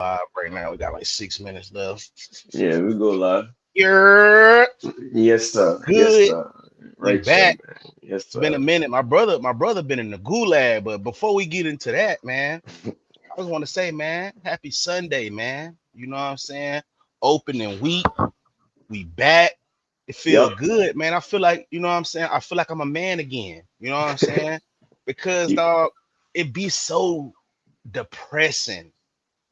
Right now, we got like 6 minutes left. Yeah, we go live. You're Yes, sir. Yes, good. sir. We Right, sir, back. man. Yes, It's been a sir. minute. My brother been in the gulag. But before we get into that, man, I just want to say, man, happy Sunday, man. You know what I'm saying? Opening week, we back. It feel Yep. good, man. I feel like, you know what I'm saying? I feel like I'm a man again. You know what I'm saying? Because You, dog, it be so depressing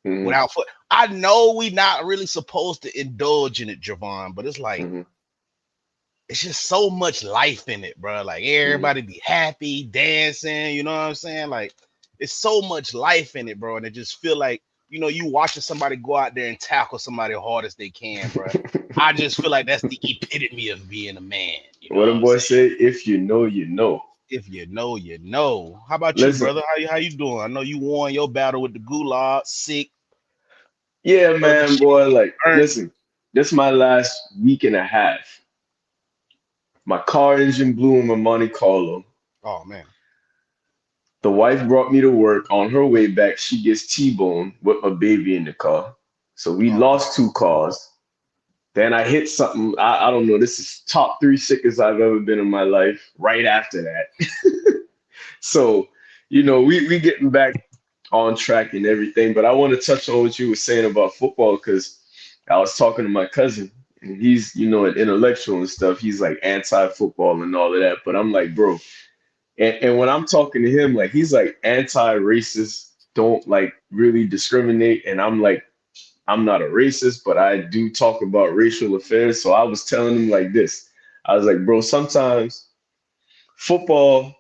hmm without foot. I know we not really supposed to indulge in it, Javon, but it's like hmm it's just so much life in it, bro. Like hmm everybody be happy, dancing, you know what I'm saying? Like it's so much life in it, bro. And it just feel like, you watching somebody go out there and tackle somebody hard as they can, bro. I just feel like that's the epitome of being a man. You know What what them I'm boys saying? say, if you know, you know. If you know, you know. How about you, Listen, brother? How you doing? I know you won your battle with the gulag, sick, yeah, other man, shit, boy, like, burnt. listen, this my last week and a half. My car engine blew in my Monte Carlo. Oh man. The wife brought me to work. On her way back, she gets T-boned with my baby in the car. So we Oh lost two cars. Then I hit something. I don't know. This is top three sickest I've ever been in my life. Right after that. So, we getting back on track and everything. But I want to touch on what you were saying about football because I was talking to my cousin and he's, an intellectual and stuff. He's like anti-football and all of that. But I'm like, bro, and when I'm talking to him, like he's like anti-racist, don't like really discriminate. And I'm like, I'm not a racist, but I do talk about racial affairs. So I was telling him like this. I was like, bro, sometimes football,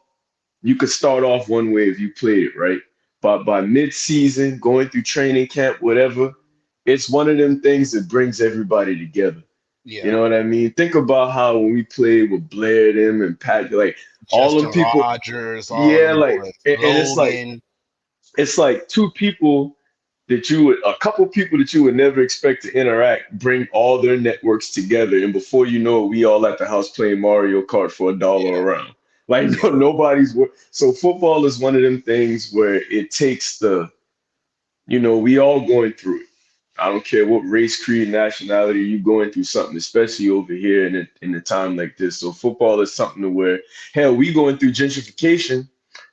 you could start off one way if you play it right. But by mid-season, going through training camp, whatever, it's one of them things that brings everybody together. You yeah. know what I mean? Think about how when we played with Blair, them and Pat, like all them Justin people, Rogers, all yeah, them like, boys. and Logan. it's like two people a couple people that you would never expect to interact, bring all their networks together, and before you know it, we all at the house playing Mario Kart for $1 Yeah, a round. Like yeah, so football is one of them things where it takes we all going through it. I don't care what race, creed, nationality, you going through something, especially over here in a time like this. So football is something to where, hell, we going through gentrification,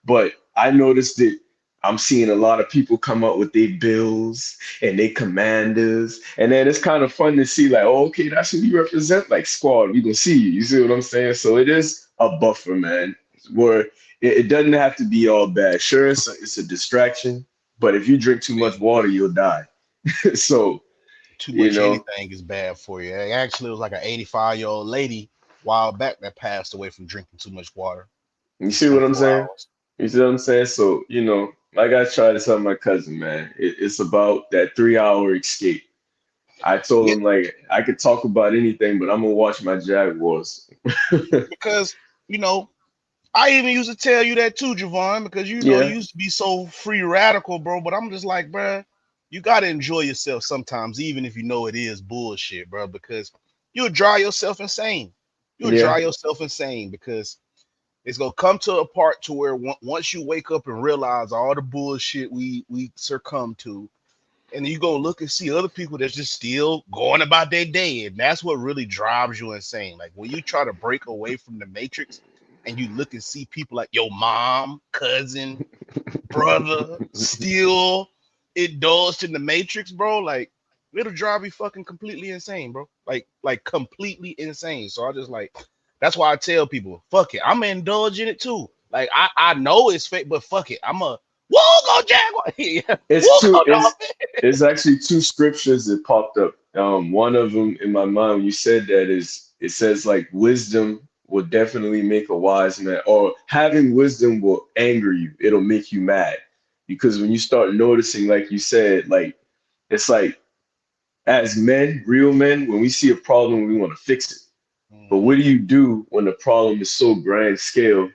but I noticed that I'm seeing a lot of people come up with their bills and their commanders. And then it's kind of fun to see, like, oh, okay, that's who you represent, like squad. We gonna see you. You see what I'm saying? So it is a buffer, man, where it doesn't have to be all bad. Sure, it's a distraction, but if you drink too much man. water, you'll die. So, Too you much know, anything is bad for you. Actually, it was like an 85-year-old lady a while back that passed away from drinking too much water you in see what I'm 24 saying? hours. You see what I'm saying? So, like I try to tell my cousin, man, it's about that 3 hour escape. I told Yeah, him like I could talk about anything, but I'm gonna watch my Jaguars. because you know, I even used to tell you that too, Javon, because you Yeah, used to be so free radical, bro. But I'm just like, bro, you gotta enjoy yourself sometimes, even if you know it is bullshit, bro. Because you'll drive yourself insane. You'll yeah. drive yourself insane because it's gonna come to a part to where once you wake up and realize all the bullshit we succumb to, and then you go look and see other people that's just still going about their day, and that's what really drives you insane. Like when you try to break away from the matrix, and you look and see people like your mom, cousin, brother still indulged in the matrix, bro. Like it'll drive you fucking completely insane, bro. Like completely insane. So I just like that's why I tell people, fuck it, I'm gonna indulge in it too. Like I know it's fake, but fuck it, I'm a whoa go Jaguar, yeah, It's whoa two. go It's Dolphin. it's actually two scriptures that popped up. One of them in my mind when you said that is it says like wisdom will definitely make a wise man, or having wisdom will anger you. It'll make you mad because when you start noticing, like you said, like it's like as men, real men, when we see a problem, we want to fix it. But what Mhm. do you do when the problem is so grand scale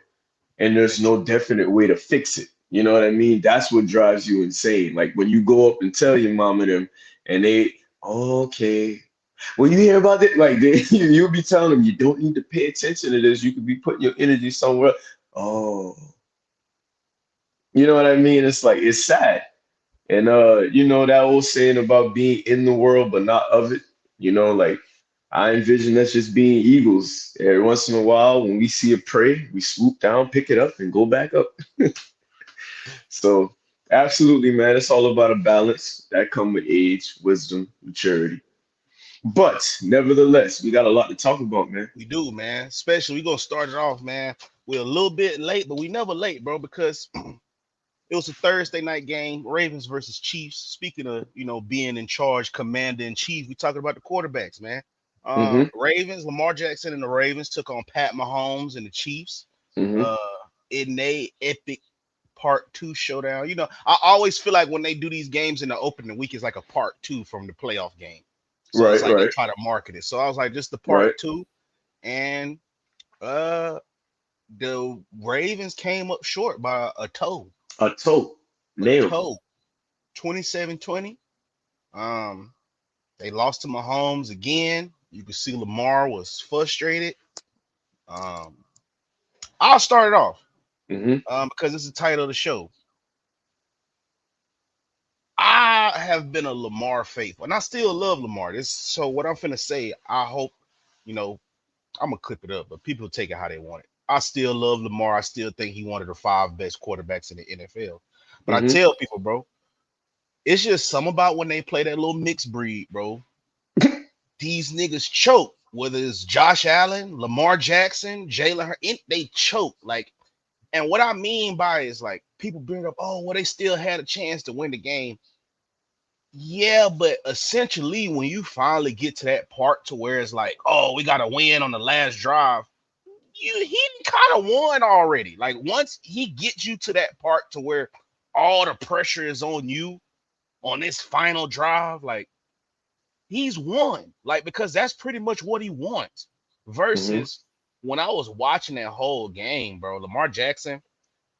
and there's That you, no definite way to fix it? You know what I mean? That's what drives you insane. Like when you go up and tell your mom and them, and they, "Oh, okay. When you hear about it, like you'll be telling them you don't need to pay attention to this. You could be putting your energy somewhere. Oh, you know what I mean? It's like it's sad. And you know that old saying about being in the world but not of it. You know, like I envision us just being eagles. Every once in a while, when we see a prey, we swoop down, pick it up, and go back up. So absolutely, man, it's all about a balance that come with age, wisdom, maturity. But nevertheless, we got a lot to talk about, man. We do, man. Especially we gonna start it off, man. We're a little bit late, but we never late, bro, because it was a Thursday night game, Ravens versus Chiefs. Speaking of, being in charge, commander in chief, we talking about the quarterbacks, man. Hmm. Ravens, Lamar Jackson and the Ravens took on Pat Mahomes and the Chiefs. Hmm. Uh, in a epic part two showdown. I always feel like when they do these games in the opening week, it's like a part two from the playoff game. So it's Right, like they right, try to market it. So I was like, just the right. part two, and uh, the Ravens came up short by a toe, A toe. a Nailed. toe, 27-20. Um, they lost to Mahomes again. You could see Lamar was frustrated. Um, I'll start it off Hmm. because it's the title of the show. I have been a Lamar faithful, and I still love Lamar. So what I'm finna say, I hope, you know, I'm gonna clip it up, but people take it how they want it. I still love Lamar. I still think he one of the five best quarterbacks in the NFL. But I Hmm. tell people, bro, it's just something about when they play that little mixed breed, bro. These niggas choke. Whether it's Josh Allen, Lamar Jackson, Jalen, they choke. Like, and what I mean by it is like people bring up, oh, well, they still had a chance to win the game. Yeah, but essentially, when you finally get to that part to where it's like, oh, we got to win on the last drive, he kind of won already. Like once he gets you to that part to where all the pressure is on you on this final drive, like he's won. Like because that's pretty much what he wants. Hmm. Versus when I was watching that whole game, bro, Lamar Jackson,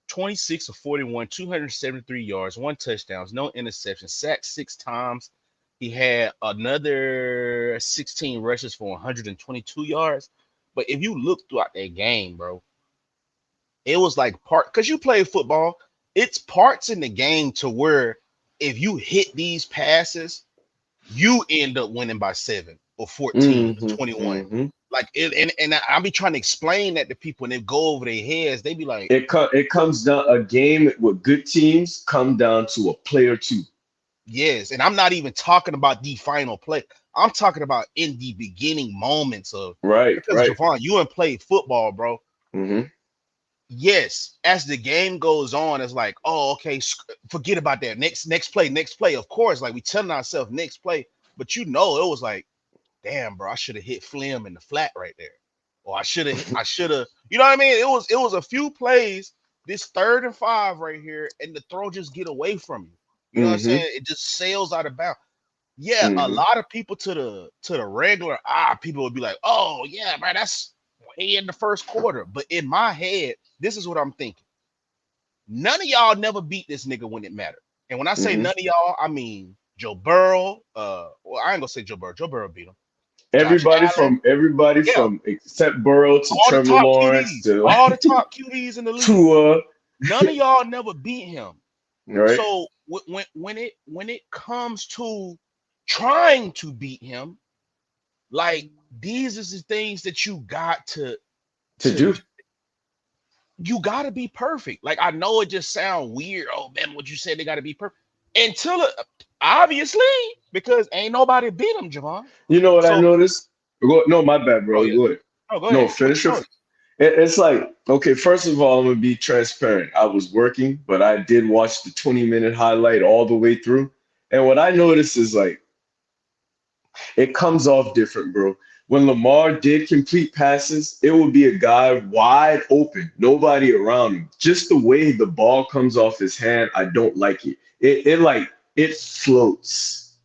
26 of 41, 273 yards, one touchdown, no interception, sacked six times. He had another 16 rushes for 122 yards. But if you look throughout that game, bro, it was like because you play football, it's parts in the game to where if you hit these passes, you end up winning by 7 or 14 or Hmm. 21. Hmm. Like and I'll be trying to explain that to people and they go over their heads. They be like, It comes down a game with good teams come down to a play or two. yes, and I'm not even talking about the final play. I'm talking about in the beginning moments of Right, because right. Javon, you and played football, bro. Hmm. Yes, as the game goes on, it's like, oh, okay, forget about that. Next play, next play. Of course, like we telling ourselves next play, but it was like, damn, bro, I should have hit Flim in the flat right there, or I should have, you know what I mean? It was a few plays, this 3rd and 5 right here, and the throw just get away from you. You know what I'm Hmm. saying? It just sails out of bounds. Yeah, a Hmm. lot of people to the regular eye, people would be like, "Oh yeah, man, that's way in the first quarter." But in my head, this is what I'm thinking. None of y'all never beat this nigga when it mattered. And when I say Hmm. none of y'all, I mean Joe Burrow. Well, I ain't gonna say Joe Burrow. Joe Burrow beat him. Josh Allen. Everybody Yeah, from except Burrow to all the Trevor top Lawrence QBs, to all the top QBs in the league. Tua. None of y'all never beat him. Right. So when it comes to trying to beat him, like these is the things that you got To to do. you got to be perfect. Like I know it just sound weird. Oh man, what you said they got to be perfect until obviously because ain't nobody beat him, Javon. You know what I So noticed? No, my bad, oh bro. yeah, Go ahead. oh go No, ahead. What finish you your. notice? It's like, okay, first of all, I'm gonna be transparent. I was working, but I did watch the 20-minute highlight all the way through. And what I noticed is like it comes off different, bro. When Lamar did complete passes, it would be a guy wide open, nobody around him. Just the way the ball comes off his hand, I don't like it. It like it floats.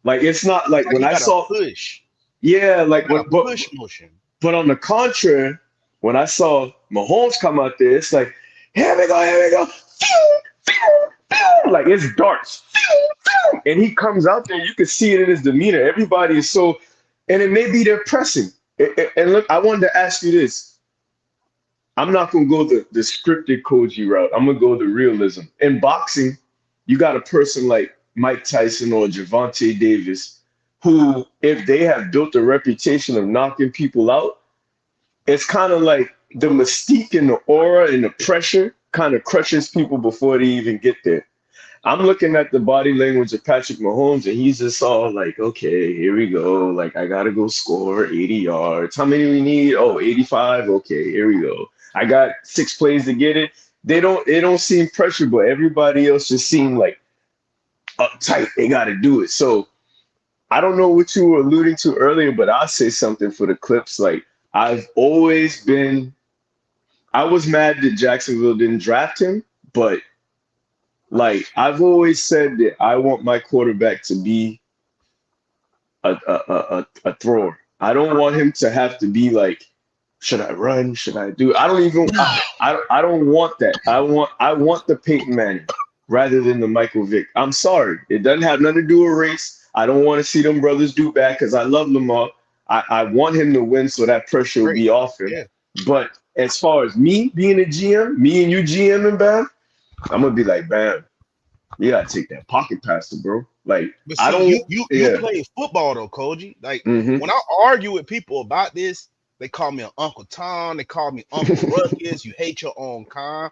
Like it's not It's like like when he I got a saw, push. yeah, He like got when a push motion. but on the contrary, when I saw Mahomes come out there, it's like, here we go, phew, phew, phew. Like it's darts, phew, phew. And he comes out there, you can see it in his demeanor. Everybody is so, and it may be they're pressing. And look, I wanted to ask you this. I'm not gonna go the scripted Koji route. I'm gonna go the realism. In boxing, you got a person like Mike Tyson or Gervonta Davis, who, if they have built a reputation of knocking people out, it's kind of like the mystique and the aura and the pressure kind of crushes people before they even get there. I'm looking at the body language of Patrick Mahomes, and he's just all like, okay, here we go. Like, I got to go score 80 yards. How many we need? Oh, 85. Okay, here we go. I got 6 plays to get it. They don't seem pressure, but everybody else just seem like uptight. They got to do it. So I don't know what you were alluding to earlier, but I'll say something for the Clips. Like, I've always been, I was mad that Jacksonville didn't draft him, but like I've always said that I want my quarterback to be a thrower. I don't want him to have to be like, should I run? Should I do? I don't even. I don't want that. I want the Peyton Manning rather than the Michael Vick. I'm sorry, it doesn't have nothing to do with race. I don't want to see them brothers do bad because I love Lamar. I want him to win so that pressure will Great. be off him. Yeah. But as far as me being a GM, me and you GM and Bam, I'm gonna be like, Bam, you gotta take that pocket passer, bro. Like But I see, don't. you Yeah. play football though, Koji. Like Mm-hmm. when I argue with people about this, they call me Uncle Tom, they call me Uncle Ruckus, you hate your own kind.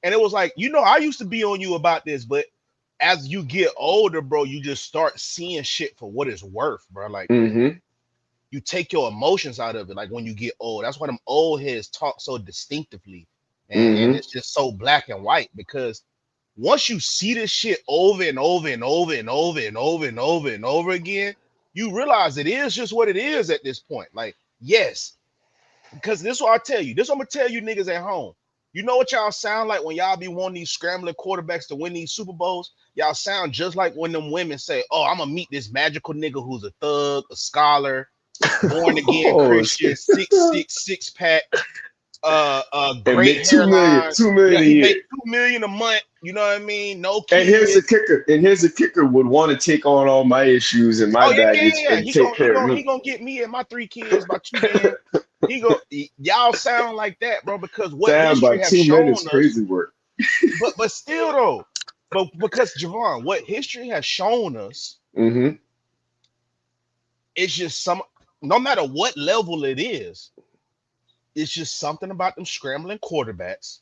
And it was like, I used to be on you about this, but as you get older, bro, you just start seeing shit for what it's worth, bro. Like Mm-hmm. you take your emotions out of it, like when you get old. That's why them old heads talk so distinctively. And Mm-hmm. it's just so black and white because once you see this shit over and over and over and over and over and over and over again, you realize it is just what it is at this point. Like, yes, because this is what I tell you. This is what I'm gonna tell you niggas at home. You know what y'all sound like when y'all be wanting these scrambling quarterbacks to win these Super Bowls? Y'all sound just like when them women say, "Oh, I'm gonna meet this magical nigga who's a thug, a scholar, born again Oh Christian, shit. 6'6", 6 pack, And great make 2 million, hairline. 2 million Yeah, a he make year. 2 million a month. You know what I mean? No And here's the kids. kicker. And here's the kicker. Would want to take on all my issues and my Oh yeah, yeah, baggage yeah. and He take gonna he care of gonna me. he gonna get me and my 3 kids by 2 million. Y'all sound like that, bro, because what Damn, by history has 2 men shown is us, crazy work. but still though, but because Javon, what history has shown us, Mm-hmm. it's just no matter what level it is, it's just something about them scrambling quarterbacks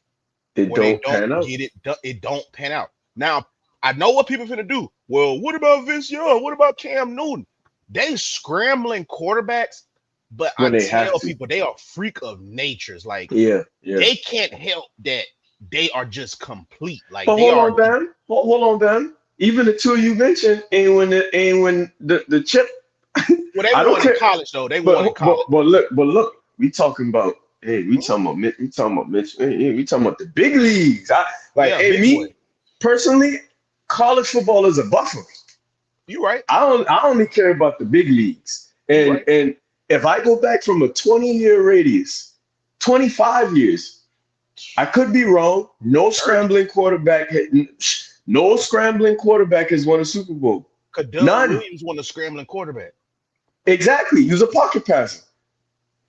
It where they don't don't pan out get it don't pan out. Now, I know what people are gonna do. Well, what about Vince Young? What about Cam Newton? They scrambling quarterbacks, but I when they have tell to. people they are freak of natures. Like Yeah, yeah. they can't help that they are just complete. Like But they hold are on, Bam. Hold on, Bam. Even the two you mentioned ain't when the chip. well, they I don't won in care. college though. They won in But college. look. We talking about. Hey, we talking about Mitch. Hey, we talking about the big leagues. Yeah, Hey, big boy. me personally, college football is a buffer. You right. I only care about the big leagues. You And right. if I go back from a 20-year radius, 25 years, I could be wrong. 30. No scrambling quarterback has won a Super Bowl. Cause Doug None. Williams won the scrambling quarterback. Exactly. He was a pocket passer.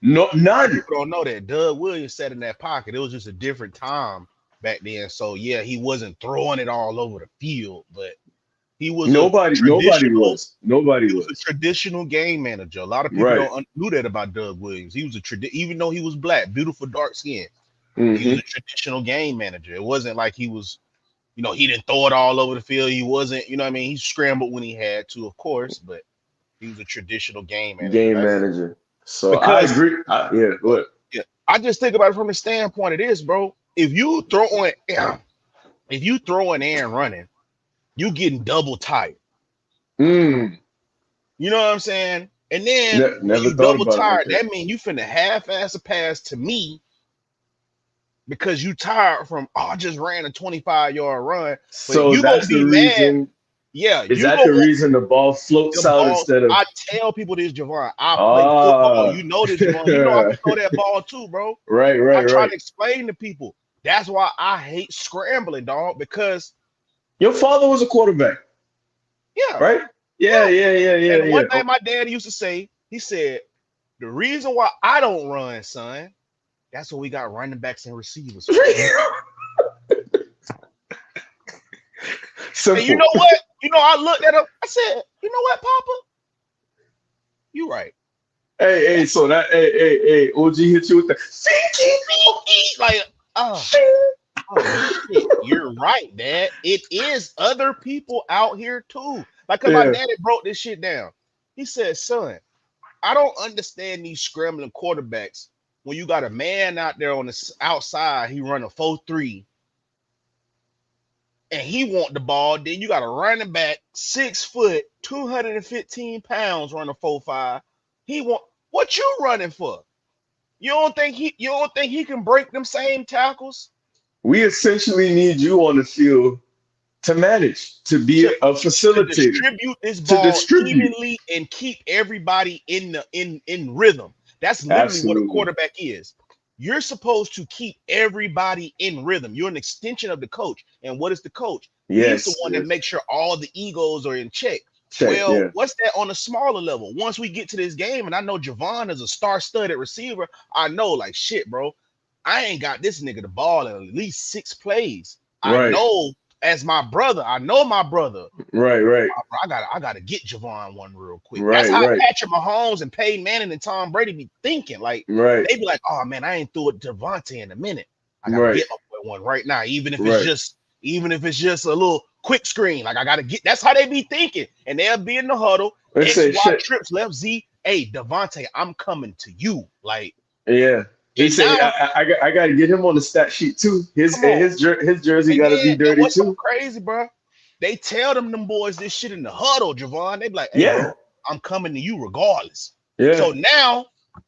No, A lot of none. people don't know that Doug Williams sat in that pocket. It was just a different time back then. So yeah, he wasn't throwing it all over the field, but he was a Nobody traditional. was. Nobody He was a was. traditional game manager. A lot of people Right. don't knew that about Doug Williams. He was even though he was black, beautiful dark skin, he was Hmm. a traditional game manager. It wasn't like he was, he didn't throw it all over the field. He wasn't, what I mean, he scrambled when he had to, of course, but he was a traditional game manager. Game That's manager. So I because agree. Yeah, look. yeah, I just think about it from the standpoint of this, bro. If you throw an air and running, you getting double tired. Mm, You know what I'm saying? And then when never you thought double about it like tired, that. that means you finna half-ass a pass to me because you tired from I just ran a 25-yard run. But So you gonna that's the be mad. reason. Yeah, Is you that gonna the want reason the ball floats them out balls. instead of I tell people this, Javon. I play football. ah? You know this, Javon. You know I can throw that ball too, bro. Right, I right, try right. to explain to people. That's why I hate scrambling, dog. Because Your father was a quarterback, yeah, right? Yeah, yeah. yeah, yeah, yeah, And yeah. one thing my dad used to say, he said, the reason why I don't run, son, that's what we got running backs and receivers for. And you Simple. know what? I looked at him. I said, you know what, Papa? You right. Hey, That's so that hey, OG hit you with the like, oh, oh shit. You're right, Dad. It is other people out here too. Like, cause my yeah. daddy broke this shit down. He said, son, I don't understand these scrambling quarterbacks when you got a man out there on the outside, he run a 4-3 and he want the ball. Then you got a running back, 6 foot, 215 pounds, run a 4-5. He want what you running for? You don't think he can break them same tackles We essentially need you on the field to manage, to be to a to facilitator, distribute this to ball distribute. evenly and keep everybody in rhythm. That's literally what a Absolutely. quarterback is. You're supposed to keep everybody in rhythm. You're an extension of the coach. And what is the coach? He's the Yes, one that yes. makes sure all the egos are in check. Check, Well, yeah. what's that on a smaller level? Once we get to this game, and I know Javon is a star-studded receiver, I know, like, shit, bro. I ain't got this nigga the ball in at least 6 plays. I Right, know as my brother, I know my brother. right, right, I gotta get Javon one real quick. That's right, how right, Patrick Mahomes and Peyton Manning and Tom Brady be thinking. Like right, they be like, oh man, I ain't threw it to Javonte in a minute. I gotta right, get my boy one right now, right. even if it's just a little quick screen. Like I gotta get. That's how they be thinking, and they'll be in the huddle. Let's X say Y shit. trips left Z. Hey Devontae, I'm coming to you. Like Yeah. He and said now, I got to get him on the stat sheet too. come on. His jersey And got to then be and dirty what's so too. crazy, bro? They tell them boys this shit in the huddle, Javon. They be like, "Hey, Yeah, bro, I'm coming to you regardless." yeah. So now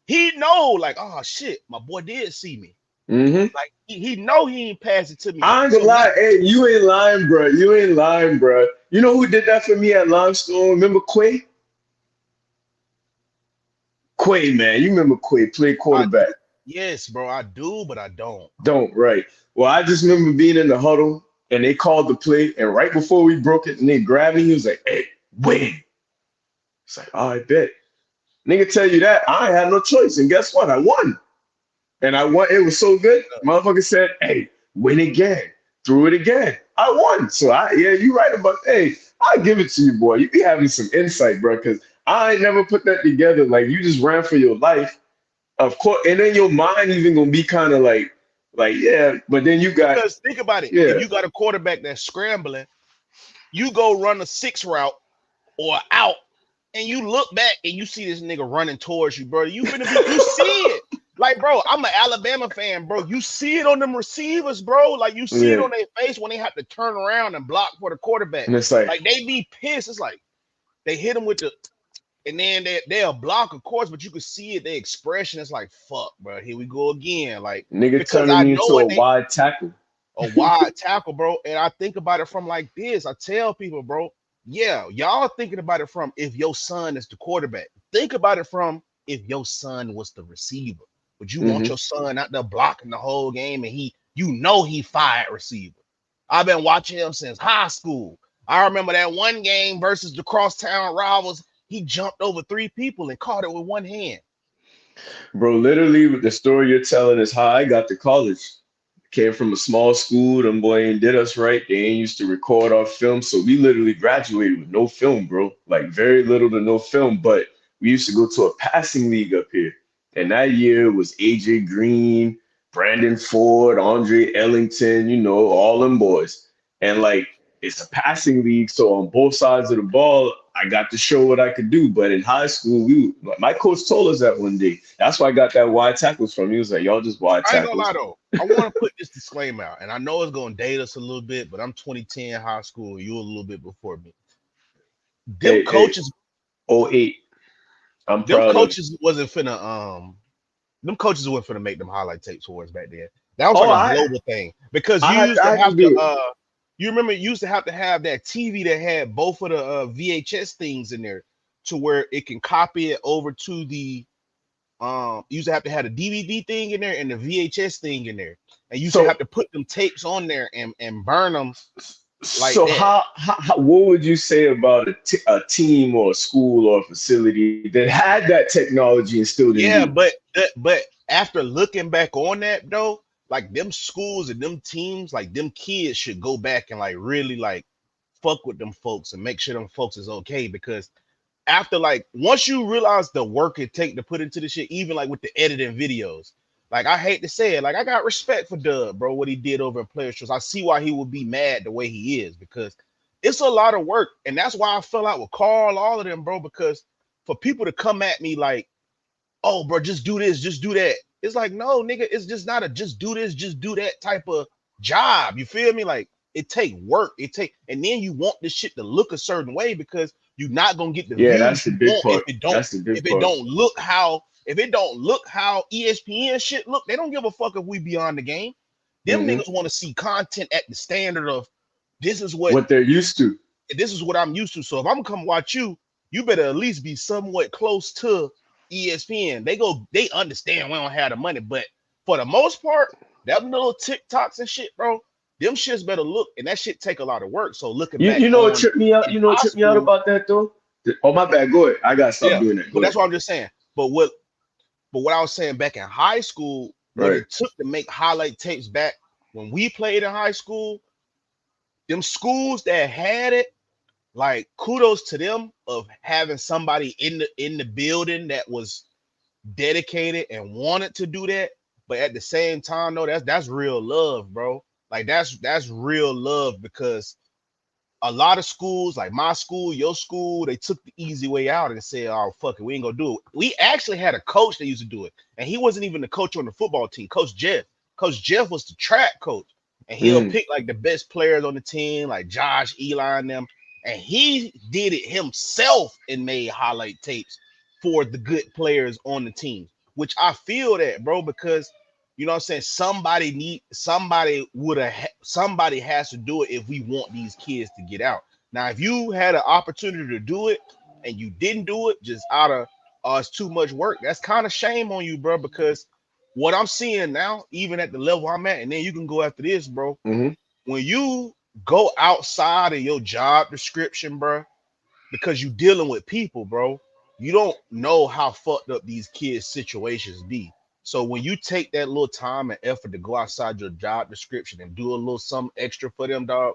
he know, like, oh shit, my boy did see me. Mm-hmm. Like he know he ain't pass it to me. I ain't So gonna now, lie. Hey, you ain't lying, bro. You ain't lying, bro. You know who did that for me at Limestone? Remember Quay? Quay, man. You remember Quay? Played I quarterback. do, yes, bro, I do, but I don't. Don't, right. Well, I just remember being in the huddle and they called the play, and right before we broke it, and they grabbed me, he was like, hey, win. It's like, oh, I bet. Nigga tell you that, I ain't had no choice. And guess what? I won. And I won. It was so good. Motherfucker said, hey, win again. Threw it again. I won. So yeah, you right about, hey, I'll give it to you, boy. You be having some insight, bro, because I ain't never put that together. Like you just ran for your life. Of course, and then your mind even gonna be kind of like, yeah, but then you got, Because think about it. If yeah, you got a quarterback that's scrambling, you go run a 6 route or out, and you look back and you see this nigga running towards you, bro. You see it. Like, bro, I'm an Alabama fan, bro. You see it on them receivers, bro. Like, you see it yeah. on their face when they have to turn around and block for the quarterback. And it's like, Like, they be pissed. It's like they hit them with the, and then they'll block, of course, but you can see it, their expression. It's like, fuck, bro, here we go again. Like, nigga because turning I me into know a it ain't wide tackle. a wide tackle, bro. And I think about it from like this. I tell people, bro, yeah, y'all thinking about it from if your son is the quarterback. Think about it from if your son was the receiver. Would you want Hmm. your son out there blocking the whole game and he fired receiver? I've been watching him since high school. I remember that one game versus the crosstown rivals. He jumped over 3 people and caught it with one hand. Bro, literally, the story you're telling is how I got to college. Came from a small school. Them boy ain't did us right. They ain't used to record our film. So we literally graduated with no film, bro. Like very little to no film. But we used to go to a passing league up here. And that year was AJ Green, Brandon Ford, Andre Ellington, all them boys. And like it's a passing league. So on both sides of the ball, I got to show what I could do. But in high school, my coach told us that one day. That's why I got that wide tackles from. He was like, y'all just wide I ain't gonna lie tackles. though. I want to put this disclaimer out, and I know it's gonna date us a little bit, but I'm 2010 high school. You a little bit before me. Them Hey, coaches, oh 08. I'm them proud of. coaches wasn't finna them coaches weren't finna make them highlight tapes for us back then. That was Oh, like a global thing because I had to do it. you remember you used to have that TV that had both of the VHS things in there to where it can copy it over to the you used to have to have the DVD thing in there and the VHS thing in there. And you used to So have to put them tapes on there and burn them like so that. what would you say about a team or a school or a facility that had that technology and still didn't do Yeah, it? but after looking back on that though, like them schools and them teams, like them kids should go back and like really like fuck with them folks and make sure them folks is okay. Because after like once you realize the work it take to put into the shit, even like with the editing videos, like I hate to say it, like I got respect for Dub, bro, what he did over in Players Trust. I see why he would be mad the way he is because it's a lot of work, and that's why I fell out with Carl, all of them, bro. Because for people to come at me like, "Oh, bro, just do this, just do that," it's like, no, nigga, it's just not a just do this, just do that type of job. You feel me? Like it take work, it take, and then you want this shit to look a certain way because you're not gonna get the Yeah, views that's the you big want part. That's the if big it part. don't look how ESPN shit look. They don't give a fuck if we beyond the game. Them Hmm. niggas want to see content at the standard of this is what What they're used to. this is what I'm used to. So if I'm gonna come watch you, you better at least be somewhat close to ESPN. They understand we don't have the money, but for the most part, them little TikToks and shit, bro, them shits better look, and that shit take a lot of work. So looking You back you know what on tripped me out? in You know what high tripped me out school, about that though? Oh my bad. Go ahead. I gotta stop yeah, doing that. but Go that's ahead. what I'm just saying. But what I was saying back in high school, what Right. it took to make highlight tapes back when we played in high school, them schools that had it, like kudos to them of having somebody in the building that was dedicated and wanted to do that. But at the same time, though, that's real love, bro. Like that's real love because a lot of schools, like my school, your school, they took the easy way out and said, "Oh fuck it, we ain't gonna do it." We actually had a coach that used to do it, and he wasn't even the coach on the football team. Coach Jeff. Coach Jeff was the track coach, and he'll Mm. pick like the best players on the team, like Josh, Eli, and them. And he did it himself and made highlight tapes for the good players on the team, which I feel that, bro, because you know what I'm saying? Somebody has to do it if we want these kids to get out. Now, if you had an opportunity to do it and you didn't do it just out of it's too much work, that's kind of shame on you, bro, because what I'm seeing now, even at the level I'm at, and then you can go after this, bro. Hmm. When you go outside of your job description, bro, because you dealing with people, bro. You don't know how fucked up these kids' situations be. So when you take that little time and effort to go outside your job description and do a little something extra for them, dog,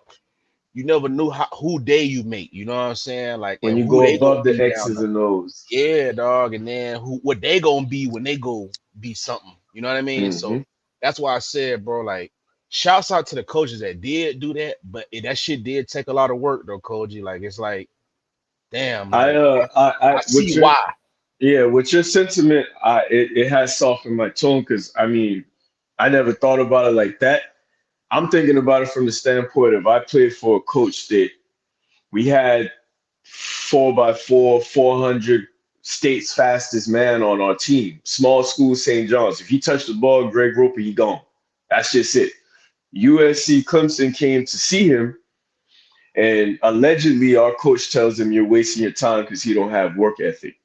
you never knew who day you make. You know what I'm saying? Like, When and you who go they gonna above the be down X's there. and O's. Yeah, dog. And then what they gonna be when they go be something. You know what I mean? So Hmm. that's why I said, bro, like, shouts out to the coaches that did do that, but that shit did take a lot of work though, Koji. Like, it's like, damn, like I With see your why. yeah, with your sentiment, it has softened my tone because I mean, I never thought about it like that. I'm thinking about it from the standpoint of I played for a coach that we had 4x4, 400 state's fastest man on our team. Small school St. John's. If he touched the ball, Greg Roper, he gone. That's just it. USC Clemson came to see him, and allegedly our coach tells him you're wasting your time because he don't have work ethic.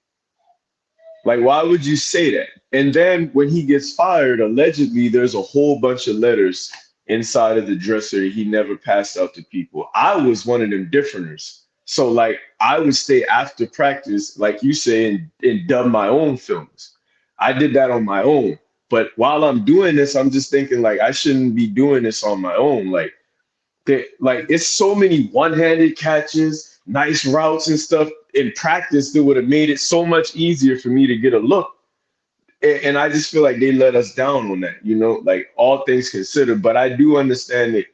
Like, why would you say that? And then when he gets fired, allegedly there's a whole bunch of letters inside of the dresser he never passed out to people. I was one of them differenters. So like I would stay after practice, like you say, and dub my own films. I did that on my own. But while I'm doing this, I'm just thinking like I shouldn't be doing this on my own. Like it's so many one-handed catches, nice routes and stuff in practice that would have made it so much easier for me to get a look. And I just feel like they let us down on that, like all things considered. But I do understand that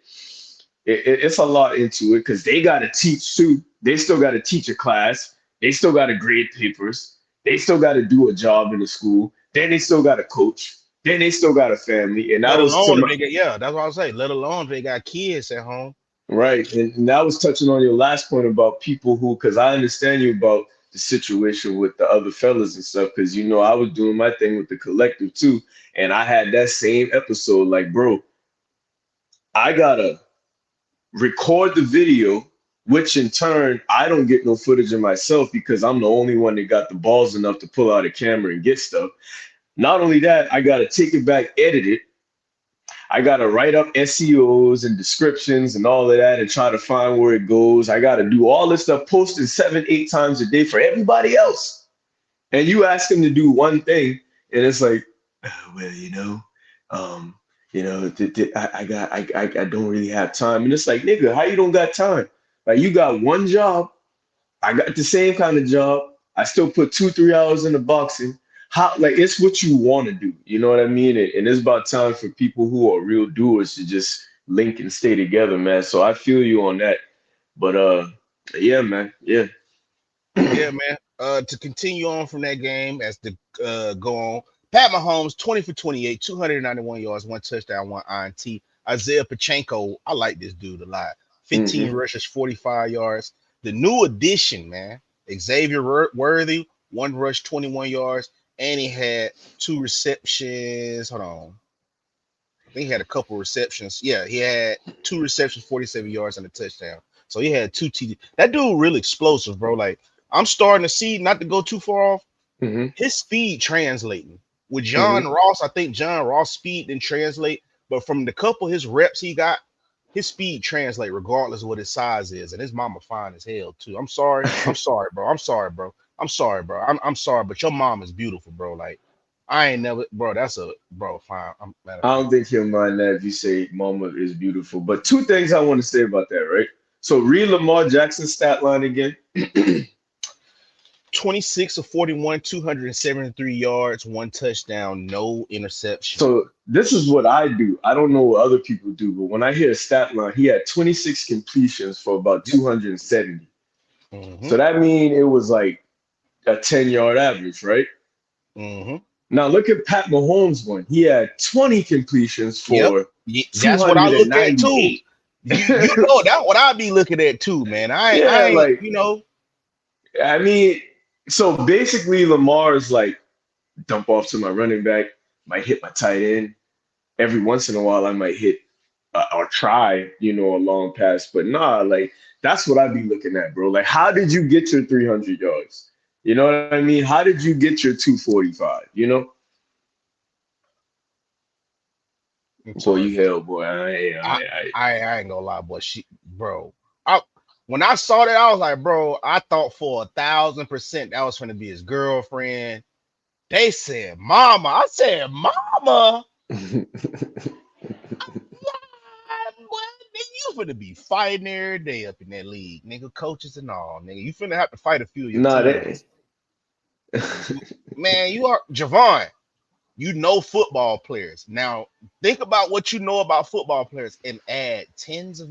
it's a lot into it because they got to teach too. They still got to teach a class. They still got to grade papers. They still got to do a job in the school. Then they still got to coach. Then they still got a family. And that Let was to alone if my they get that's what I say. Let alone if they got kids at home. right. And that was touching on your last point about people who, because I understand you about the situation with the other fellas and stuff, because I was doing my thing with the collective too. And I had that same episode, like, bro, I gotta record the video, which in turn, I don't get no footage of myself because I'm the only one that got the balls enough to pull out a camera and get stuff. Not only that, I gotta take it back, edit it, I gotta write up SEOs and descriptions and all of that and try to find where it goes. I gotta do all this stuff, posting 7, 8 times a day for everybody else. And you ask them to do one thing, and it's like, well, um, I don't really have time. And it's like, nigga, how you don't got time? Like you got one job, I got the same kind of job. I still put 2, 3 hours into boxing. How like it's what you want to do. You know what I mean? And it's about time for people who are real doers to just link and stay together, man. So I feel you on that. But yeah, man. Yeah. Yeah, man. To continue on from that game as the go on, Pat Mahomes 20 for 28, 291 yards, one touchdown, one INT. Isaiah Pachenko, I like this dude a lot. 15 Hmm. rushes, 45 yards. The new addition, man. Xavier Worthy, one rush, 21 yards, and he had two receptions. Hold on. I think he had a couple receptions. Yeah, he had two receptions, 47 yards, and a touchdown. So he had two TD. That dude really explosive, bro. Like I'm starting to see, not to go too far off, Hmm. his speed translating. With John Hmm. Ross, I think John Ross speed didn't translate, but from the couple his reps he got, his speed translate regardless of what his size is. And his mama fine as hell too. I'm sorry. I'm sorry, bro. I'm sorry, bro. I'm sorry, bro. I'm sorry, but your mom is beautiful, bro. Like I ain't never, bro. That's a bro. Fine. I'm matter of I fact. don't think he'll mind that if you say Mama is beautiful. But two things I want to say about that, right? So read Lamar Jackson's stat line again. 26 of 41, 273 yards, one touchdown, no interception. So this is what I do. I don't know what other people do, but when I hear a stat line, he had 26 completions for about Yep. 270. Mm-hmm. So that means it was like a 10-yard average, right? Mm-hmm. Now look at Pat Mahomes one. He had 20 completions Yep. for That's what I look at too. 298. You know that what I be looking at too, man. I Yeah, ain't, like you know. I mean, so basically Lamar is like dump off to my running back, might hit my tight end. Every once in a while I might hit or try, a long pass. But nah, like that's what I'd be looking at, bro. Like, how did you get your 300 yards? You know what I mean? How did you get your 245? I'm Boy, sorry. you hell, boy. I, I ain't gonna lie, boy. Bro. I when I saw that, I was like, bro, I thought for 1,000% that was gonna be his girlfriend. They said, "Mama." I said, "Mama." What? Nigga, you finna be fighting every day up in that league, nigga. Coaches and all, nigga. You finna have to fight a few of your Nah, that. teammates. Man, you are Javon. You know football players. Now think about what you know about football players and add tens of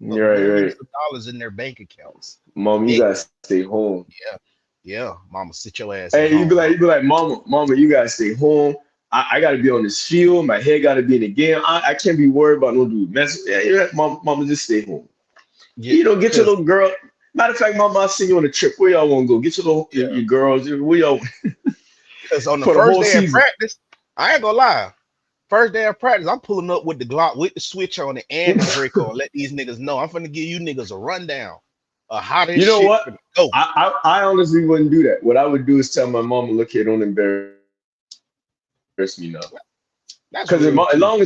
Right, millions right. of dollars in their bank accounts. Mom, you Nigga, gotta stay home. yeah, yeah. Mama, sit your ass at Hey, home, bro. you be like, Mama, you gotta stay home. I gotta be on this field. My head gotta be in the game. I can't be worried about no dude. Yeah, Mama, just stay home. Yeah, Get your because little girl. Matter of fact, Mama, I'll send you on a trip. Where y'all want to go? Get your little yeah, your girls. Where y'all because on the for the first whole day of season? practice, I ain't gonna lie. First day of practice, I'm pulling up with the Glock with the switch on it and the Draco and let these niggas know I'm finna give you niggas a rundown of how this You know shit what? finna go. I honestly wouldn't do that. What I would do is tell my mama, look here, don't embarrass me now. Because That's real too. as long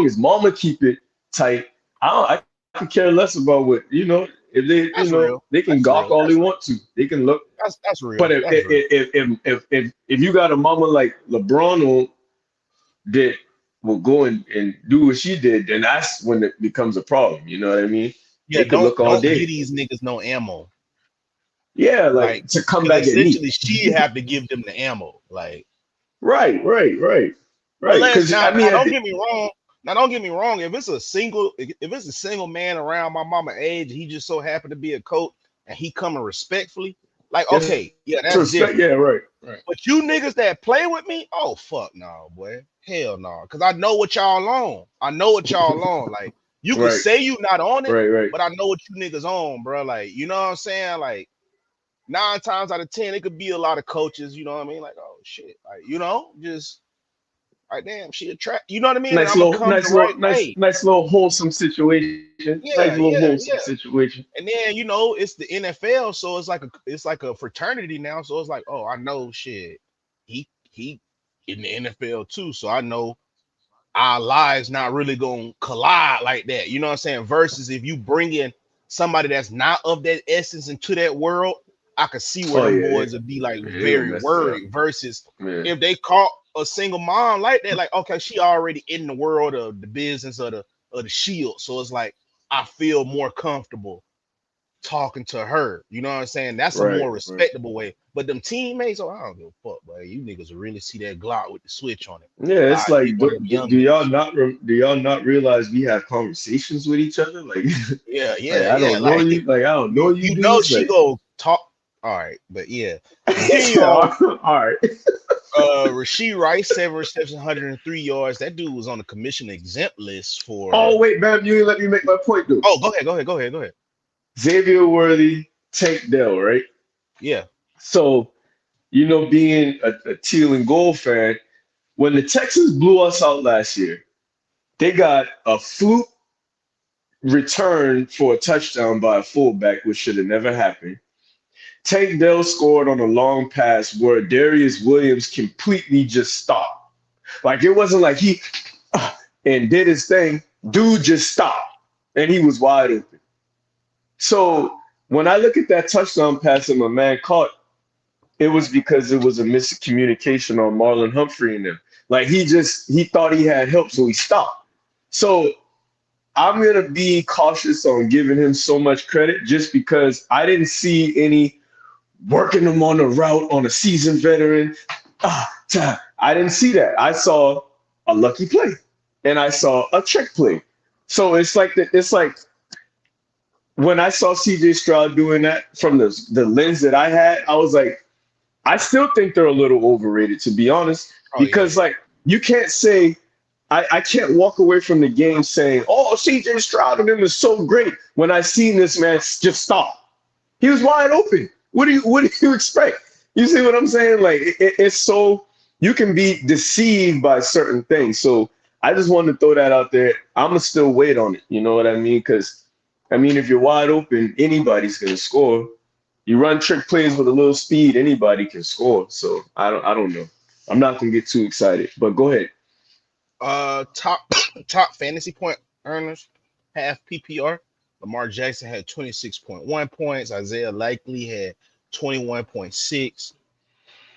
as mama keep it tight, I could care less about what. If they That's real. they can That's gawk real. all they That's want real. to. They can look. That's But real. That's real. if you got a mama like LeBron that will go and do what she did, then that's when it becomes a problem. You know what I mean? Yeah, They could look all don't give day. these niggas no ammo. Yeah, Like, like to come because back at me. essentially she have to give them the ammo. Like, Right, right, right, but right. let's Because I now mean, don't get me wrong. Now don't get me wrong. If it's a single man around my mama age, he just so happened to be a coach and he coming respectfully, like it's okay, respect. yeah, Yeah, that's right, different. right. But you niggas that play with me, oh fuck no, boy. Hell no. Cause I know what y'all on. I know what y'all on. Like you could Right, say you not on it, right, right. but I know what you niggas on, bro. Like, you know what I'm saying? Like 9 times out of 10, it could be a lot of coaches, you know what I mean? Like, oh shit. Like, just like damn, she attract, you know what I mean? And I'm gonna come the right way. Nice little wholesome situation. Nice little Yeah, yeah, wholesome yeah. situation. And then it's the NFL, so it's like a fraternity now. So it's like, oh, I know shit. He in the NFL too, so I know our lives not really gonna collide like that. You know what I'm saying? Versus if you bring in somebody that's not of that essence into that world, I could see where Oh them yeah, boys would be like yeah. It'll very mess it up. worried. Versus Yeah. if they caught a single mom like that, like okay, she already in the world of the business of the shield. So it's like I feel more comfortable talking to her. You know what I'm saying? That's a Right, more right. respectable way. But them teammates, oh, I don't give a fuck, but you niggas will really see that Glock with the switch on it. Yeah, Ah, it's you like, one of them young do y'all niggas. not do y'all not realize we have conversations with each other? Like, Yeah, like yeah, I yeah. don't know Like you. Like I don't know you you know dudes. she Like, go talk. All right, but yeah. Continue on. all right. Rasheed Rice, 7 receptions, 103 yards. That dude was on the commission exempt list Oh for. wait, man, you ain't let me make my point though. Oh, go ahead, go ahead, go ahead, go ahead. Xavier Worthy, Tank Dell, right? Yeah, So being a teal and gold fan, when the Texans blew us out last year, they got a fluke return for a touchdown by a fullback, which should have never happened. Tank Dell scored on a long pass where Darius Williams completely just stopped. Like it wasn't like he and did his thing. Dude just stopped and he was wide open. So when I look at that touchdown pass and my man caught, it was because it was a miscommunication on Marlon Humphrey and them. Like he thought he had help, so he stopped. So I'm gonna be cautious on giving him so much credit just because I didn't see any working him on the route on a seasoned veteran. I didn't see that. I saw a lucky play and I saw a trick play. So it's like that. It's like when I saw CJ Stroud doing that from the lens that I had, I was like, I still think they're a little overrated, to be honest, oh yeah, because yeah. like you can't say I can't walk away from the game saying, "Oh, CJ Stroud and them is so great." When I seen this man just stop, he was wide open. What do you expect? You see what I'm saying? Like it's so you can be deceived by certain things. So I just wanted to throw that out there. I'm gonna still wait on it. You know what I mean? Because I mean, if you're wide open, anybody's gonna score. You run trick plays with a little speed, anybody can score. So I don't know. I'm not gonna get too excited. But go ahead. Top top fantasy point earners, half PPR. Lamar Jackson had 26.1 points. Isaiah Likely had 21.6.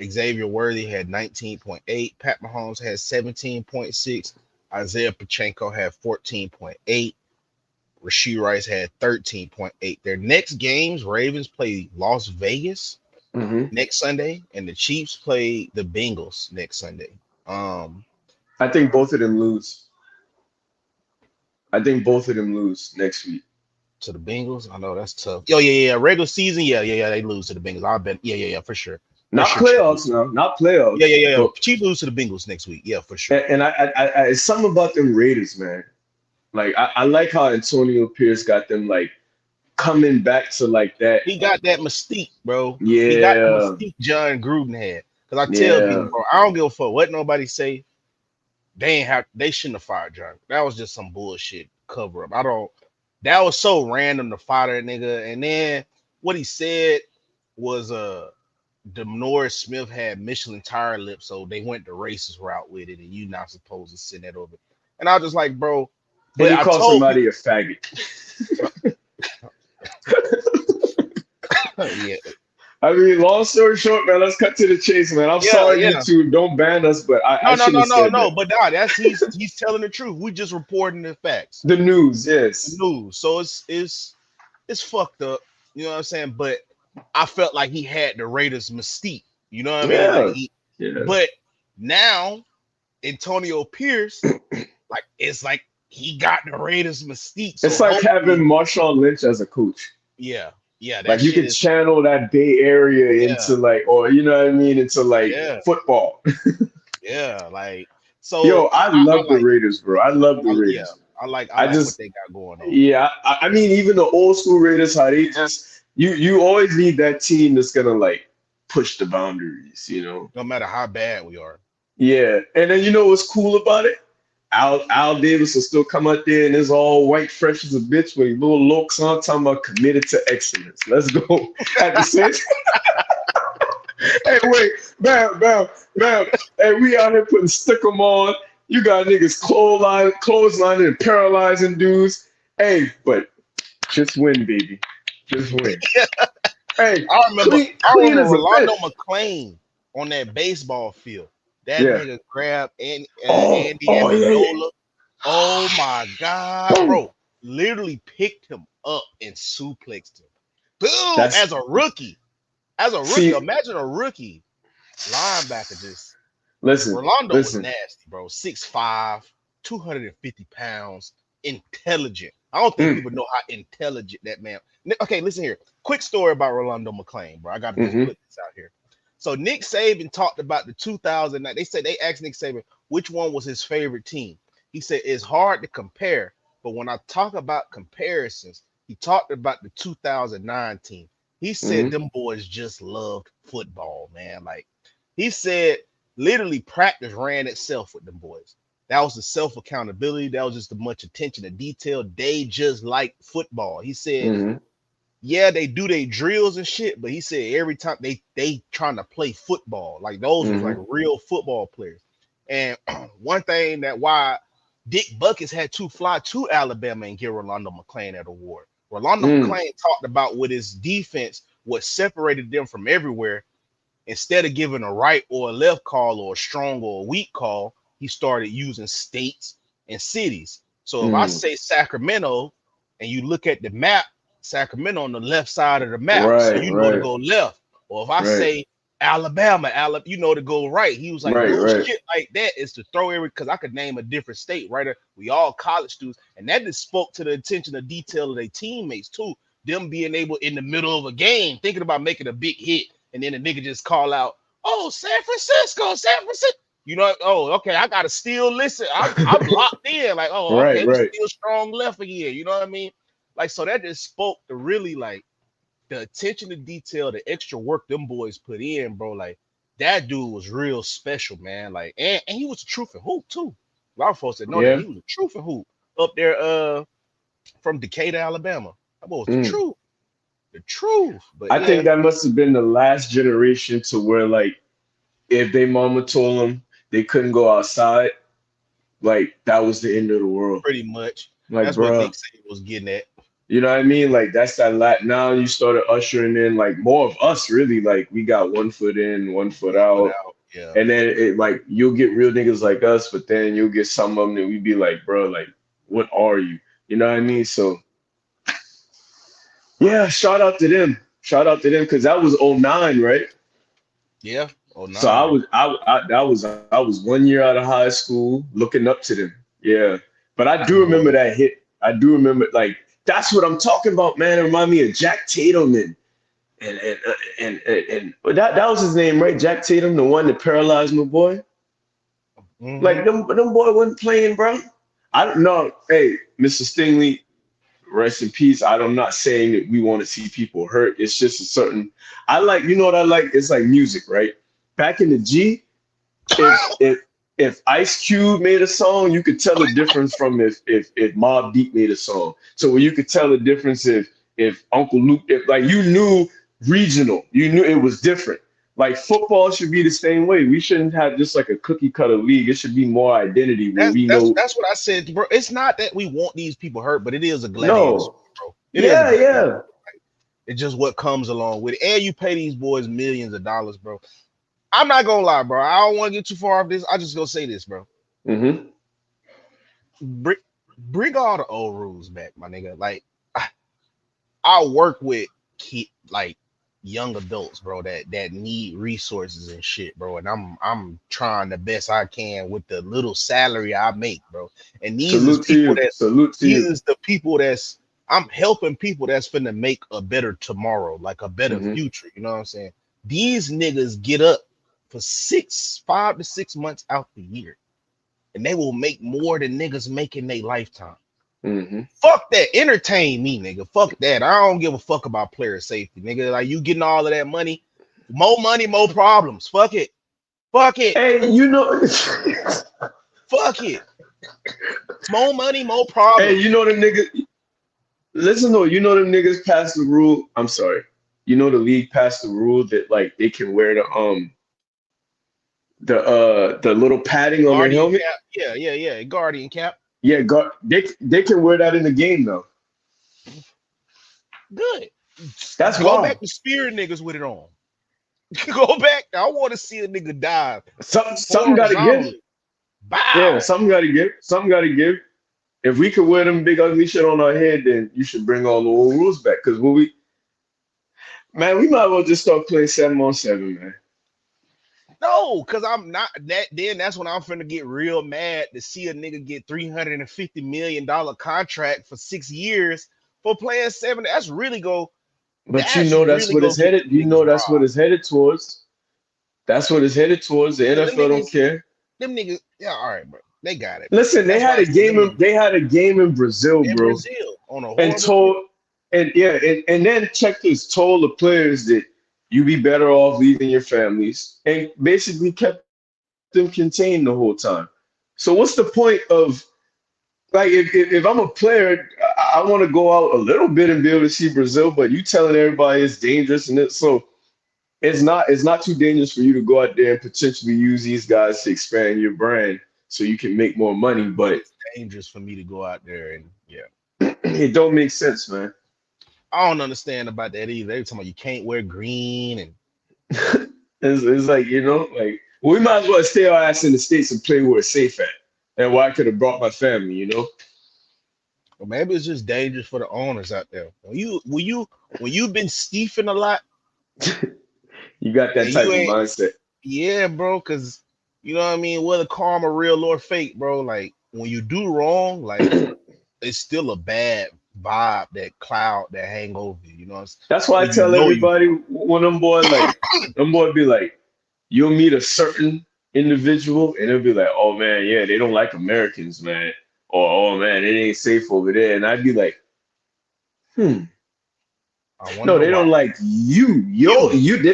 Xavier Worthy had 19.8. Pat Mahomes had 17.6. Isaiah Pachenko had 14.8. Rasheed Rice had 13.8. Their next games, Ravens play Las Vegas Hmm. next Sunday, and the Chiefs play the Bengals next Sunday. Um, I think both of them lose. I think both of them lose next week. to the Bengals, I know that's tough. Oh yeah, yeah. Regular season, yeah, yeah, yeah. They lose to the Bengals. I bet. Yeah, yeah, yeah, for sure, for Not sure. Chiefs playoffs lose. now, not Yeah, playoffs, yeah, yeah. but Chiefs lose to the Bengals next week. Yeah, for sure. and it's something about them Raiders, man. Like I like how Antonio Pierce got them like coming back to like that. He got that mystique, bro. He got the Yeah, mystique John Gruden had. Because I tell people, yeah. bro, I don't give a fuck what nobody say. They shouldn't have fired John. That was just some bullshit cover up. I don't. That was so random to fire that nigga. And then what he said was Norris Smith had Michelin tire lips, so they went the racist route with it, and you not supposed to send that over. And I was just like, bro, And but he I called told somebody people, a faggot. yeah, I mean, long story short, man, let's cut to the chase, man. I'm yeah, sorry, yeah. YouTube, don't ban us, but I No, no, shouldn't no, have no, said no. that. But nah, that's he's telling the truth. We just reporting the facts, The news, the yes. news. So it's fucked up. You know what I'm saying? But I felt like he had the Raiders mystique. You know what I mean? Like Yeah, he, yeah. but now Antonio Pierce, like it's like he got the Raiders mystique. So It's like having hopefully, Marshawn Lynch as a coach. yeah, yeah, that Like you shit could is, channel that Bay Area yeah, into like, or you know what I mean, into like yeah, football. yeah. Like Yo, so, I I love the like it. Raiders, bro. I love the Yeah, Raiders. I I like what just, they got going on. yeah, I mean, even the old school Raiders, how they just, you always need that team that's gonna like push the boundaries, you know? No matter how bad we are. Yeah, and then you know what's cool about it? Al Davis will still come out there and is all white, fresh as a bitch with his little looks on, talking about committed to excellence. Let's go. At the same hey, wait, bam, bam. Hey, we out here putting stick 'em on. You got niggas clotheslining and paralyzing dudes. Hey, but just win, baby. Just win. Hey, I clean remember as a Rolando bitch. McClain on that baseball field. That Yeah. nigga grabbed Oh, Andy oh yeah, Amendola. Oh my God, boom. bro. literally picked him up and suplexed him. Boom! That's As a rookie, see, imagine a rookie linebacker just listen, Rolando was listen. nasty, bro. 6'5", 250 pounds, intelligent. I don't think Mm, people know how intelligent that man. Okay, listen here. Quick story about Rolando McClain, bro. I gotta just mm-hmm, put this out here. So Nick Saban talked about the 2009. They said they asked Nick Saban which one was his favorite team. He said it's hard to compare, but when I talk about comparisons, he talked about the 2009 team. He said mm-hmm, them boys just loved football, man. Like he said, literally practice ran itself with them boys. That was the self accountability. That was just the much attention to detail. They just like football. He said, mm-hmm, yeah, they do their drills and shit, but he said every time they trying to play football. Like those was like mm-hmm, real football players. And one thing that why Dick Buckets had to fly to Alabama and give Rolando McClain that award. Rolando mm, McClain talked about with his defense what separated them from everywhere. Instead of giving a right or a left call or a strong or a weak call, he started using states and cities. So if I mm. say Sacramento and you look at the map, Sacramento on the left side of the map, so Right, you know to right, go left. Or if I right, say Alabama, you know to go right. He was like, right, little right. shit like that is to throw every because I could name a different state, right? We all college students, and that just spoke to the attention of detail of their teammates too. Them being able in the middle of a game, thinking about making a big hit, and then the nigga just call out, "Oh, San Francisco, San Francisco." You know, oh, okay, I gotta still listen. I'm locked in. Like, oh, Right, okay, we right. still strong left again. You know what I mean? Like, so that just spoke to really like the attention to detail, the extra work them boys put in, bro. Like that dude was real special, man. Like, and he was a truth and hoop too. A lot of folks that know that Yeah. he was a truth and hoop up there, from Decatur, Alabama. That boy was the Mm. truth, the truth. But I yeah, think that must have been the last generation to where like if they mama told them they couldn't go outside, like that was the end of the world. pretty much. Like, That's what bruh, Nick Saban was getting at. you know what I mean? Like that's that now you started ushering in like more of us really. Like we got one foot in, one foot One foot out. out. Yeah. And then it like you'll get real niggas like us, but then you'll get some of them that we be like, bro, like, what are you? You know what I mean? So yeah, shout out to them. Shout out to them because that was '09, right? Yeah. Oh So nine, bro. I was 1 year out of high school looking up to them. Yeah. But I do Them remember boys. that hit. I do remember like that's what I'm talking about, man. It remind me of Jack Tatum and that was his name, right? Jack Tatum, the one that paralyzed my boy. Mm-hmm. Like them boy wasn't playing, bro. I don't know. Hey, Mr. Stingley, rest in peace. I'm not saying that we want to see people hurt. It's just a certain. I like, you know what I like? It's like music, right? Back in the G, if if if Ice Cube made a song, you could tell the difference from if Mobb Deep made a song. So you could tell the difference if Uncle Luke, if like you knew regional, you knew it was different. Like football should be the same way. We shouldn't have just like a cookie cutter league. It should be more identity where That's we that's know. that's what I said, bro. It's not that we want these people hurt, but it is a gladiator No, sport, bro. It is a yeah, gladiator. yeah. It's just what comes along with it. And you pay these boys millions of dollars, bro. I'm not gonna lie, bro. I don't want to get too far off this. I just gonna say this, bro. Hmm. Bring, bring all the old rules back, my nigga. Like I work with like young adults, bro, that need resources and shit, bro. And I'm trying the best I can with the little salary I make, bro. And these is Salute to people you. Salute to these you. is the people that's I'm helping people that's finna make a better tomorrow, like a better Hmm. future. You know what I'm saying? These niggas get up for 5 to 6 months out the year, and they will make more than niggas make in their lifetime. Hmm. Fuck that. Entertain me, nigga. Fuck that. I don't give a fuck about player safety, nigga. Like you getting all of that money, more problems. Fuck it. Fuck it. Hey, you know, Fuck it. More money, more hey, problems. you know the nigga. Listen, though, you know the niggas passed the rule. I'm sorry. You know the league passed the rule that like they can wear the little padding on their Guardian helmet. cap. Yeah, yeah, yeah. Guardian cap. Yeah, they can wear that in the game though. Good. That's Go wild. back to spearing niggas with it on. Go back. I want to see a nigga dive Something got to give. horizontally. Yeah, Bow. something got to give. Something got to give. If we could wear them big ugly shit on our head, then you should bring all the old rules back. Because what we man, we might as well just start playing 7-on-7, man. No, because I'm not that. Then that's when I'm finna get real mad to see a nigga get $350 million contract for 6 years for playing seven. That's really go. But you That's know that's really what go it's get headed. them You niggas know that's what robbed. it's headed towards. That's what it's headed towards. The Yeah, them NFL don't niggas, care. them niggas. Yeah, all right, bro. They got it, bro. Listen, they That's why had I a said game. them niggas They had a game in Brazil, in bro, Brazil on a and horrible pitch. told and yeah, and then check this. Told the players that you be better off leaving your families, and basically kept them contained the whole time. So what's the point of like if I'm a player, I want to go out a little bit and be able to see Brazil, but you telling everybody it's dangerous and it so it's not too dangerous for you to go out there and potentially use these guys to expand your brand so you can make more money, But but it's dangerous for me to go out there and yeah. it don't make sense, man. I don't understand about that either. They talking about you can't wear green and It's like, like we might as well stay our ass in the States and play where it's safe at. And where I could have brought my family. or maybe it's just dangerous for the owners out there. When you've been steefing a lot You got and that you type of ain't mindset. yeah, bro, because you know what I mean, whether karma real or fake, bro. Like when you do wrong, like it's still a bad vibe, that cloud that hang over you. You know, That's why I when you tell know you everybody when them boy be like, you'll meet a certain individual and they'll be like, oh man, yeah, they don't like Americans, man. Or oh man, it ain't safe over there. And I'd be like, hmm, I no, wonder they why. don't like you. You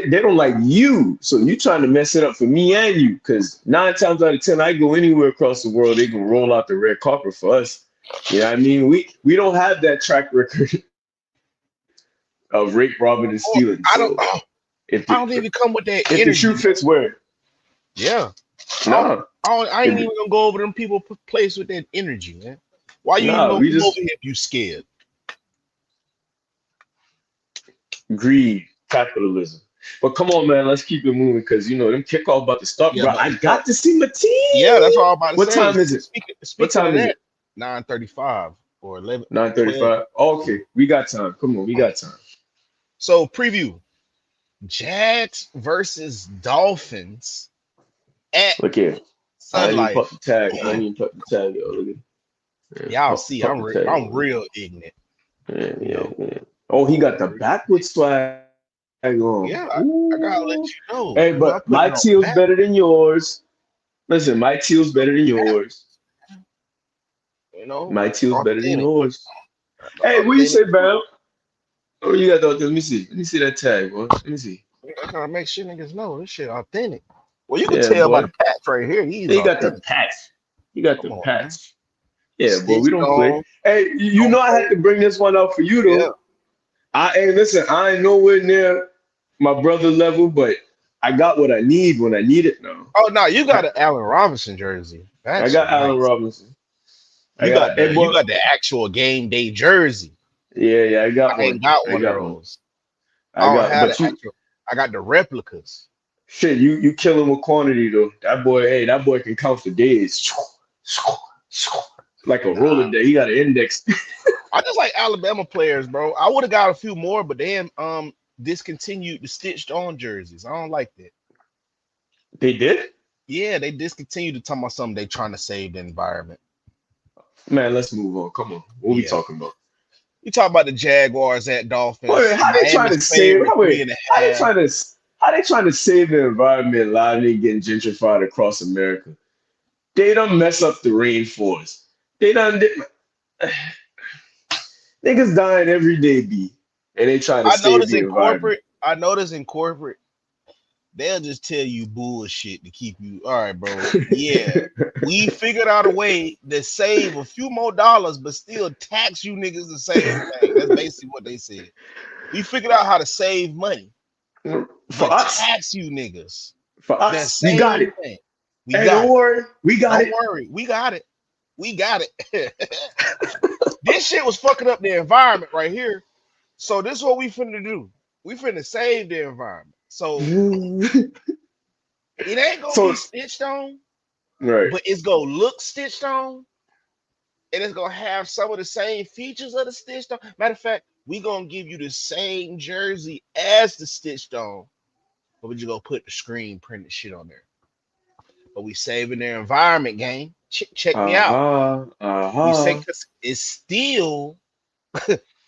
They don't like you. So you trying to mess it up for me and you. Because 9 times out of 10, I go anywhere across the world, they can roll out the red carpet for us. You know what I mean? We don't have that track record of rape, robbing, and stealing. oh, So I don't if the I don't even come with that if the shoe energy, fits, bro. wear it. Yeah. Nah, I ain't if, even gonna go over them people place with that energy, man. Why you even nah, gonna we come over just here if you scared? greed, capitalism. But come on, man, let's keep it moving because them kickoff about to start, Yeah, bro. but I to start. got to see my Yeah, that's what I team. was about to What say. time is it? What Speaking time of is that, it? 9:35 or 11, 12. 9:35. Okay, we got time. Come on, we got time. So preview Jags versus Dolphins at Look here. I Sun didn't even pop Life. the tag. I didn't even pop the tag, yo. Look at Y'all pop, see, pop the tag. I'm real ignorant, Yeah, you yeah, know. yeah. Oh, he got the Real- backwards swag on. Yeah, I gotta Ooh. let you know. Hey, You know, I but put my it on teal's back. better than yours. Listen, my teal's better than back, yours. You know, My teal's better than authentic, yours. Hey, what you authentic. say, Bam? Oh, you got the. Let me see. Let me see that tag, boy. Let me see. I gotta make sure niggas know this shit authentic. Well, you can Yeah, tell by the boy. patch right here. He's He got the authentic. patch. He got the Come on, man. patch. Yeah, boy. We Stitched don't play. on. Hey, you Don't know I play. had to bring this one out for you Yeah. though. Hey, listen. I ain't nowhere near my brother level, but I got what I need when I need it now. Oh no, you got an Allen Robinson jersey. That I got shit Allen nice. Robinson. I got. Hey, You boy. got the actual game day jersey. Yeah, yeah. I got I ain't one. got I one of got one. those. I I don't got. have the But you. actual. I got the replicas. Shit, you kill him with quantity though. That boy, hey, that boy can count for days. Like a roller Nah, day. He got an index. I just like Alabama players, bro. I would have got a few more, but then discontinued the stitched on jerseys. I don't like that. They did? Yeah, they discontinued to talk about something they trying to save the environment. Man, let's move on. Come on. What we Yeah. talking about? You talk about the Jaguars at Wait, Dolphins. how they trying Miami's to save favorite three wait, and a how they half. trying to how they trying to save the environment allowing it getting gentrified across America? They don't mess up the rainforest. They done niggas dying every day, B. And they trying to save the environment. I notice in corporate, they'll just tell you bullshit to keep you. All right, bro. Yeah, we figured out a way to save a few more dollars, but still tax you niggas the same thing. That's basically what they said. We figured out how to save money, For but us, tax you niggas for the us, we got same it. thing. We Hey, got don't it. worry, we got Don't it. worry. We got it. We got it. This shit was fucking up the environment right here. So this is what we finna do. We finna save the environment. So it ain't gonna So be stitched on, right. but it's gonna look stitched on. and it's gonna have some of the same features of the stitched on. Matter of fact, we gonna give you the same jersey as the stitched on, but we just gonna put the screen printed shit on there. But we saving their environment game. Check me out. Uh-huh. We say Uh-huh. because it's still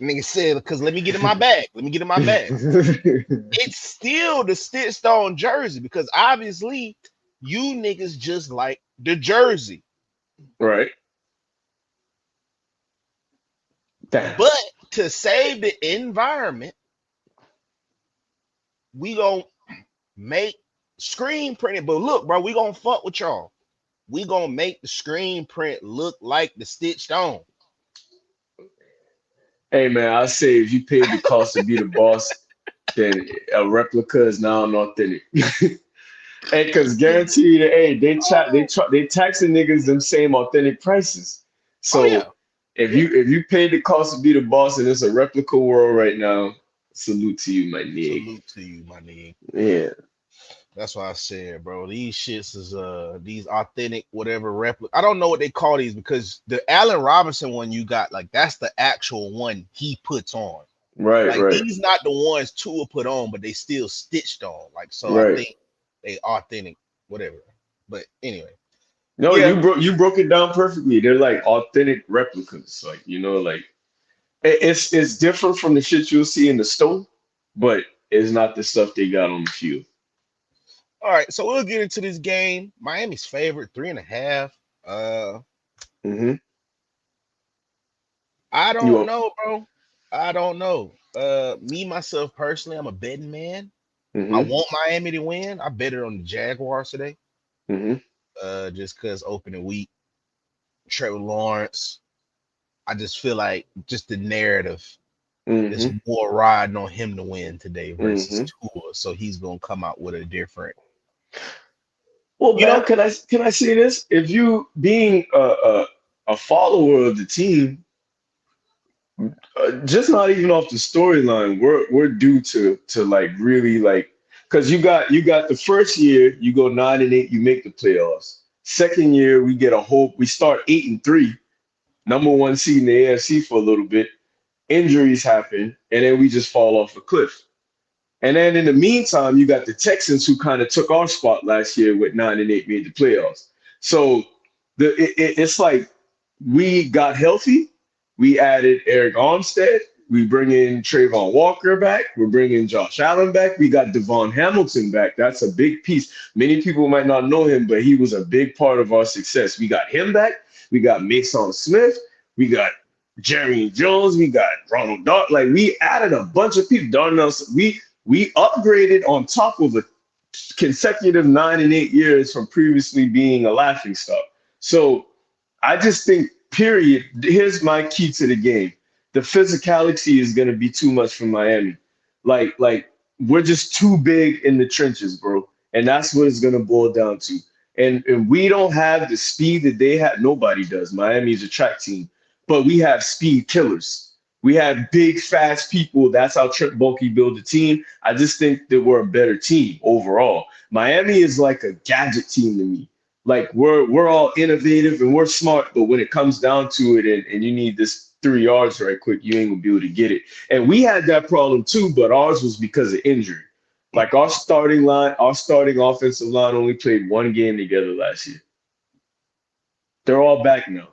nigga said because let me get in my bag. Let me get in my bag. It's still the stitched on jersey because obviously you niggas just like the jersey. Right. Damn. But to save the environment, we gonna make screen printed. But look, bro, we gonna fuck with y'all. We gonna make the screen print look like the stitched on. Hey man, I say if you paid the cost to be the boss, then a replica is now an authentic. Hey, cause guaranteed, hey, Oh, they taxing niggas them same authentic prices. oh So yeah, yeah. if you paid the cost to be the boss and it's a replica world right now, salute to you, my nigga. Salute to you, my nigga. Yeah, That's why I said, bro, these shits is these authentic whatever replica. I don't know what they call these because the Allen Robinson one you got, like that's the actual one he puts on. right, Like right, these not the ones Tua put on, but they still stitched on. Like so I right. think they authentic, whatever. But anyway, No, yeah. you broke it down perfectly. They're like authentic replicas, like like it's different from the shit you'll see in the store, but it's not the stuff they got on the field. All right, so we'll get into this game. Miami's favorite, 3.5. Uh Hmm. I You don't up? know, bro. I don't know. Me myself personally, I'm a betting man. I Hmm. want Miami to win. I bet it on the Jaguars today. Hmm. Just cause opening week, Trevor Lawrence. I just feel like just the narrative is Hmm. more riding on him to win today versus Hmm. Tua. So he's gonna come out with a different, Well, you know. man, can I say this? If you being a follower of the team, just not even off the storyline, we're due to like really like because you got the first year you go 9-8, you make the playoffs. Second year we start 8-3, number one seed in the AFC for a little bit. Injuries happen, and then we just fall off a cliff. And then in the meantime, you got the Texans who kind of took our spot last year with 9-8 made the playoffs. So it's like we got healthy. We added Eric Armstead. We bring in Trayvon Walker back. We're bringing Josh Allen back. We got Devon Hamilton back. That's a big piece. Many people might not know him, but he was a big part of our success. We got him back. We got Mason Smith. We got Jerry Jones. We got Ronald Dart. Like we added a bunch of people. Darnell, we upgraded on top of a consecutive 9-8 years from previously being a laughing stock. So I just think, period. Here's my key to the game: the physicality is going to be too much for Miami. Like we're just too big in the trenches, bro, and that's what it's going to boil down to. And we don't have the speed that they have. Nobody does. Miami's a track team, but we have speed killers. We have big, fast people. That's how Trent Baalke built a team. I just think that we're a better team overall. Miami is like a gadget team to me. Like we're all innovative and we're smart, but when it comes down to it, and you need this 3 yards right quick, you ain't gonna be able to get it. And we had that problem too, but ours was because of injury. Like our starting offensive line only played one game together last year. They're all back now,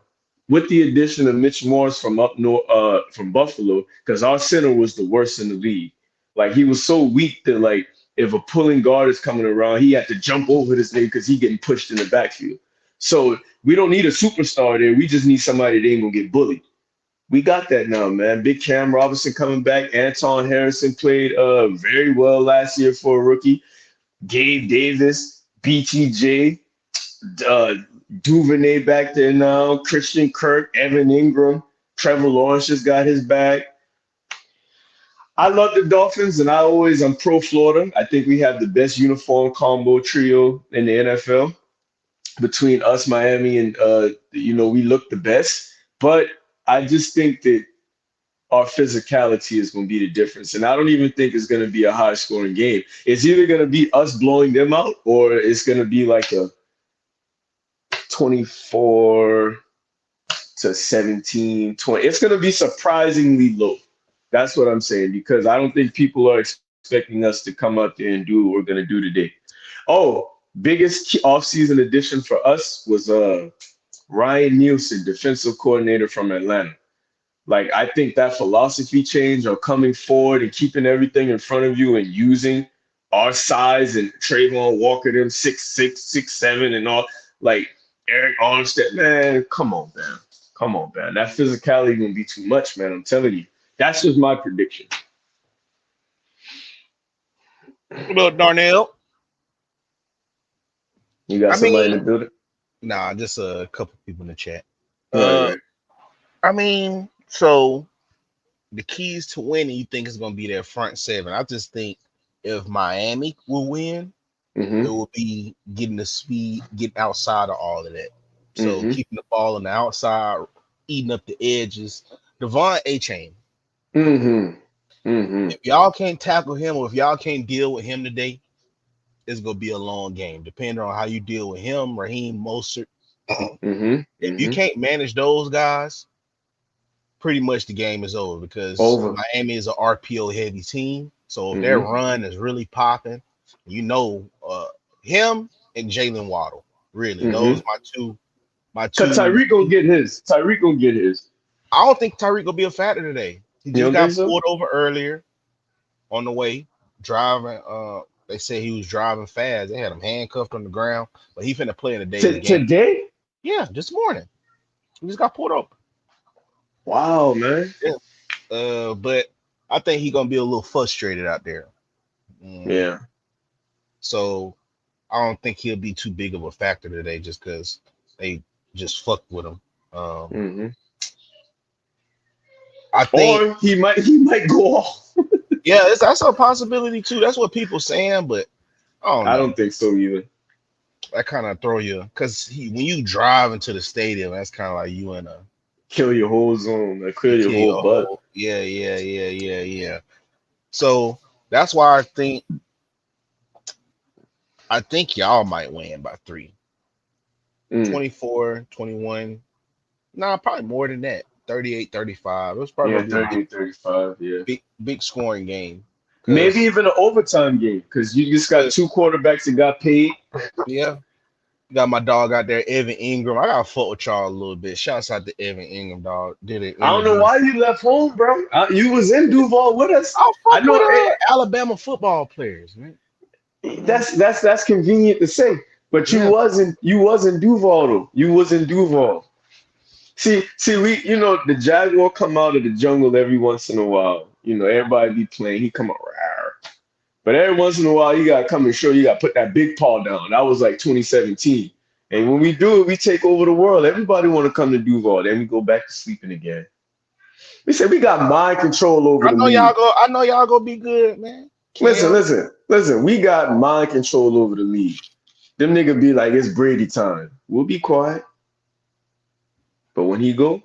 with the addition of Mitch Morse from up north, from Buffalo, because our center was the worst in the league. Like he was so weak that like if a pulling guard is coming around, he had to jump over this nigga because he getting pushed in the backfield. So we don't need a superstar there. We just need somebody that ain't gonna get bullied. We got that now, man. Big Cam Robinson coming back. Anton Harrison played very well last year for a rookie. Gabe Davis, BTJ, uh, Duvernay back there now, Christian Kirk, Evan Ingram, Trevor Lawrence just got his back. I love the Dolphins, and I'm pro Florida. I think we have the best uniform combo trio in the NFL between us, Miami, and we look the best. But I just think that our physicality is going to be the difference, and I don't even think it's going to be a high scoring game. It's either going to be us blowing them out, or it's going to be like a 24 to 17, 20. It's going to be surprisingly low. That's what I'm saying because I don't think people are expecting us to come out there and do what we're going to do today. Oh, biggest offseason addition for us was Ryan Nielsen, defensive coordinator from Atlanta. Like I think that philosophy change of coming forward and keeping everything in front of you and using our size and Trayvon Walker, them 6'6", 6'7", and all like Eric Armstead, man, come on, man. Come on, man. That physicality gonna be too much, man. I'm telling you. That's just my prediction. What about Darnell? You got I somebody in mean, the building? nah, just a couple people in the chat. Right, Uh, right. I mean, so the keys to winning, you think is going to be their front seven. I just think if Miami will win, it Mm-hmm. will be getting the speed, getting outside of all of that. So Mm-hmm. keeping the ball on the outside, eating up the edges. Devon A Chain. Mm-hmm. Mm-hmm. If y'all can't tackle him or if y'all can't deal with him today, it's gonna be a long game. Depending on how you deal with him, Raheem Mostert. Mm-hmm. If you Mm-hmm. can't manage those guys, pretty much the game is over because Over. Miami is an RPO heavy team. So if their Mm-hmm. run is really popping, you know, him and Jalen Waddle, really, Mm-hmm. those my Cause two. Tyreek gonna get his. Tyreek gonna get his. I don't think Tyreek will be a factor today. He You just don't think got so? pulled over earlier on the way driving. They said he was driving fast. They had him handcuffed on the ground, but he finna play in today's game. Today? Yeah, this morning he just got pulled over. Wow, man. Yeah. But I think he gonna be a little frustrated out there. Mm, Yeah. so I don't think he'll be too big of a factor today, just because they just fucked with him. Um, Mm-hmm. I think, Or he might go off. yeah, that's a possibility too. That's what people saying, but I don't I know. don't think so either. That kind of throw you because when you drive into the stadium, that's kind of like you in a Kill your whole zone, like you clear your kill whole your butt. whole yeah. So that's why I think y'all might win by three. Mm. 24-21. Nah, probably more than that. 38-35. It's probably Yeah, gonna be a 38, 35. Yeah. big scoring game. Maybe Cause even an overtime game because you just got cause two quarterbacks that got paid. yeah, got my dog out there, Evan Ingram. I gotta fuck with y'all a little bit. Shouts out to Evan Ingram, dog. Did an I don't know interview. why you left home, bro. You was in Duval with us. I I fuck know with Alabama football players, man. Mhm. that's convenient to say, but you Yeah. wasn't Duval though. You was in Duval. See, the Jaguar come out of the jungle every once in a while. Everybody be playing. He come out rare. But every once in a while, you gotta come and show you gotta put that big paw down. That was like 2017. And when we do it, we take over the world. Everybody want to come to Duval. Then we go back to sleeping again. We said we got mind control over the league. I know y'all gonna be good, man. Listen, Cam. listen, listen. We got mind control over the league. Them nigga be like, it's Brady time. We'll be quiet. But when he go,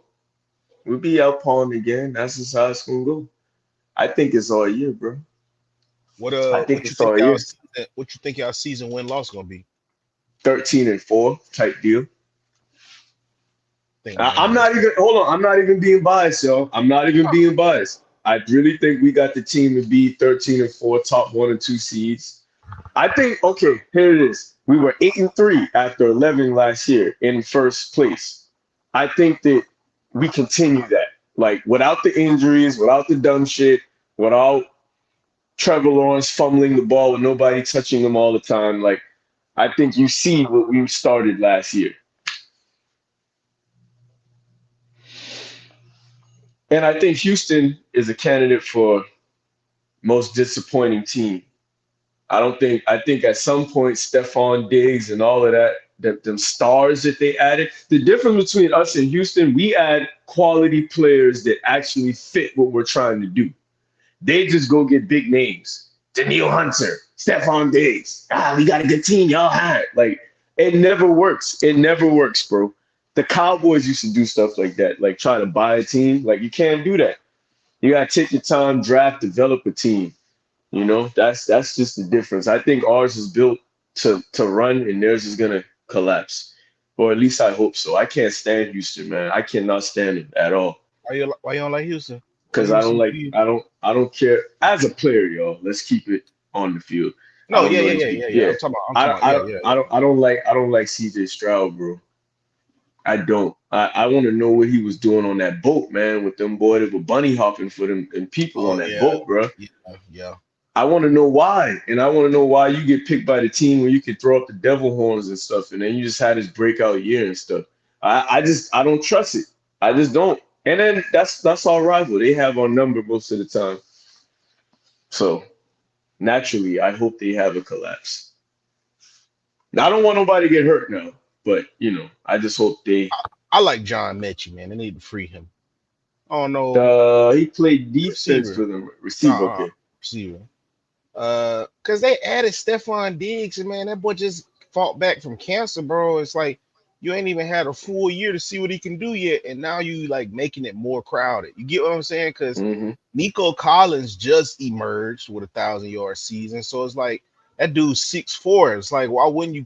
we'll be out pawing again. That's just how it's gonna go. I think it's all year, bro. I What think you it's think all year. y'all season win loss gonna be? 13-4 type deal. Think I'm Miami. not even, hold on, I'm not even being biased, yo. I'm not even being biased. I really think we got the team to be 13-4, top 1 and 2 seeds. I think, okay, here it is. We were 8-3 after 11 last year in first place. I think that we continue that. Like, without the injuries, without the dumb shit, without Trevor Lawrence fumbling the ball with nobody touching him all the time. Like, I think you see what we started last year. And I think Houston is a candidate for most disappointing team. I think at some point Stephon Diggs and all of that them stars that they added. The difference between us and Houston, we add quality players that actually fit what we're trying to do. They just go get big names. Daniil Hunter, Stephon Diggs. We got a good team, y'all had. Like, it never works. It never works, bro. The Cowboys used to do stuff like that, like try to buy a team. Like, you can't do that. You gotta take your time, draft, develop a team. That's just the difference. I think ours is built to run, and theirs is gonna collapse. or at least I hope so. I can't stand Houston, man. I cannot stand it at all. Why you don't like Houston? What Because I don't Houston like do you? I don't care as a player, y'all. Let's keep it on the field. I No, don't yeah, know yeah, these yeah, people. yeah, yeah. Yeah, I'm talking about, yeah, yeah, yeah. I don't like CJ Stroud, bro. I don't. I want to know what he was doing on that boat, man, with them boy that were bunny hopping for them and people on Oh that yeah, boat, bro. yeah, yeah. I want to know why, and I want to know why you get picked by the team where you can throw up the devil horns and stuff, and then you just had this breakout year and stuff. I don't trust it. I just don't. And then that's our rival. They have our number most of the time. So naturally, I hope they have a collapse. Now, I don't want nobody to get hurt now, but I just hope they. I like John Mechie, man. They need to free him. I don't know, He played defense receiver. for them. Receiver, Uh, okay. receiver. Cause they added Stephon Diggs, and man, that boy just fought back from cancer, bro. It's like you ain't even had a full year to see what he can do yet, and now you like making it more crowded. You get what I'm saying? Cause Hmm. Nico Collins just emerged with 1,000 yard season, so it's like that dude's 6'4". It's like why wouldn't you?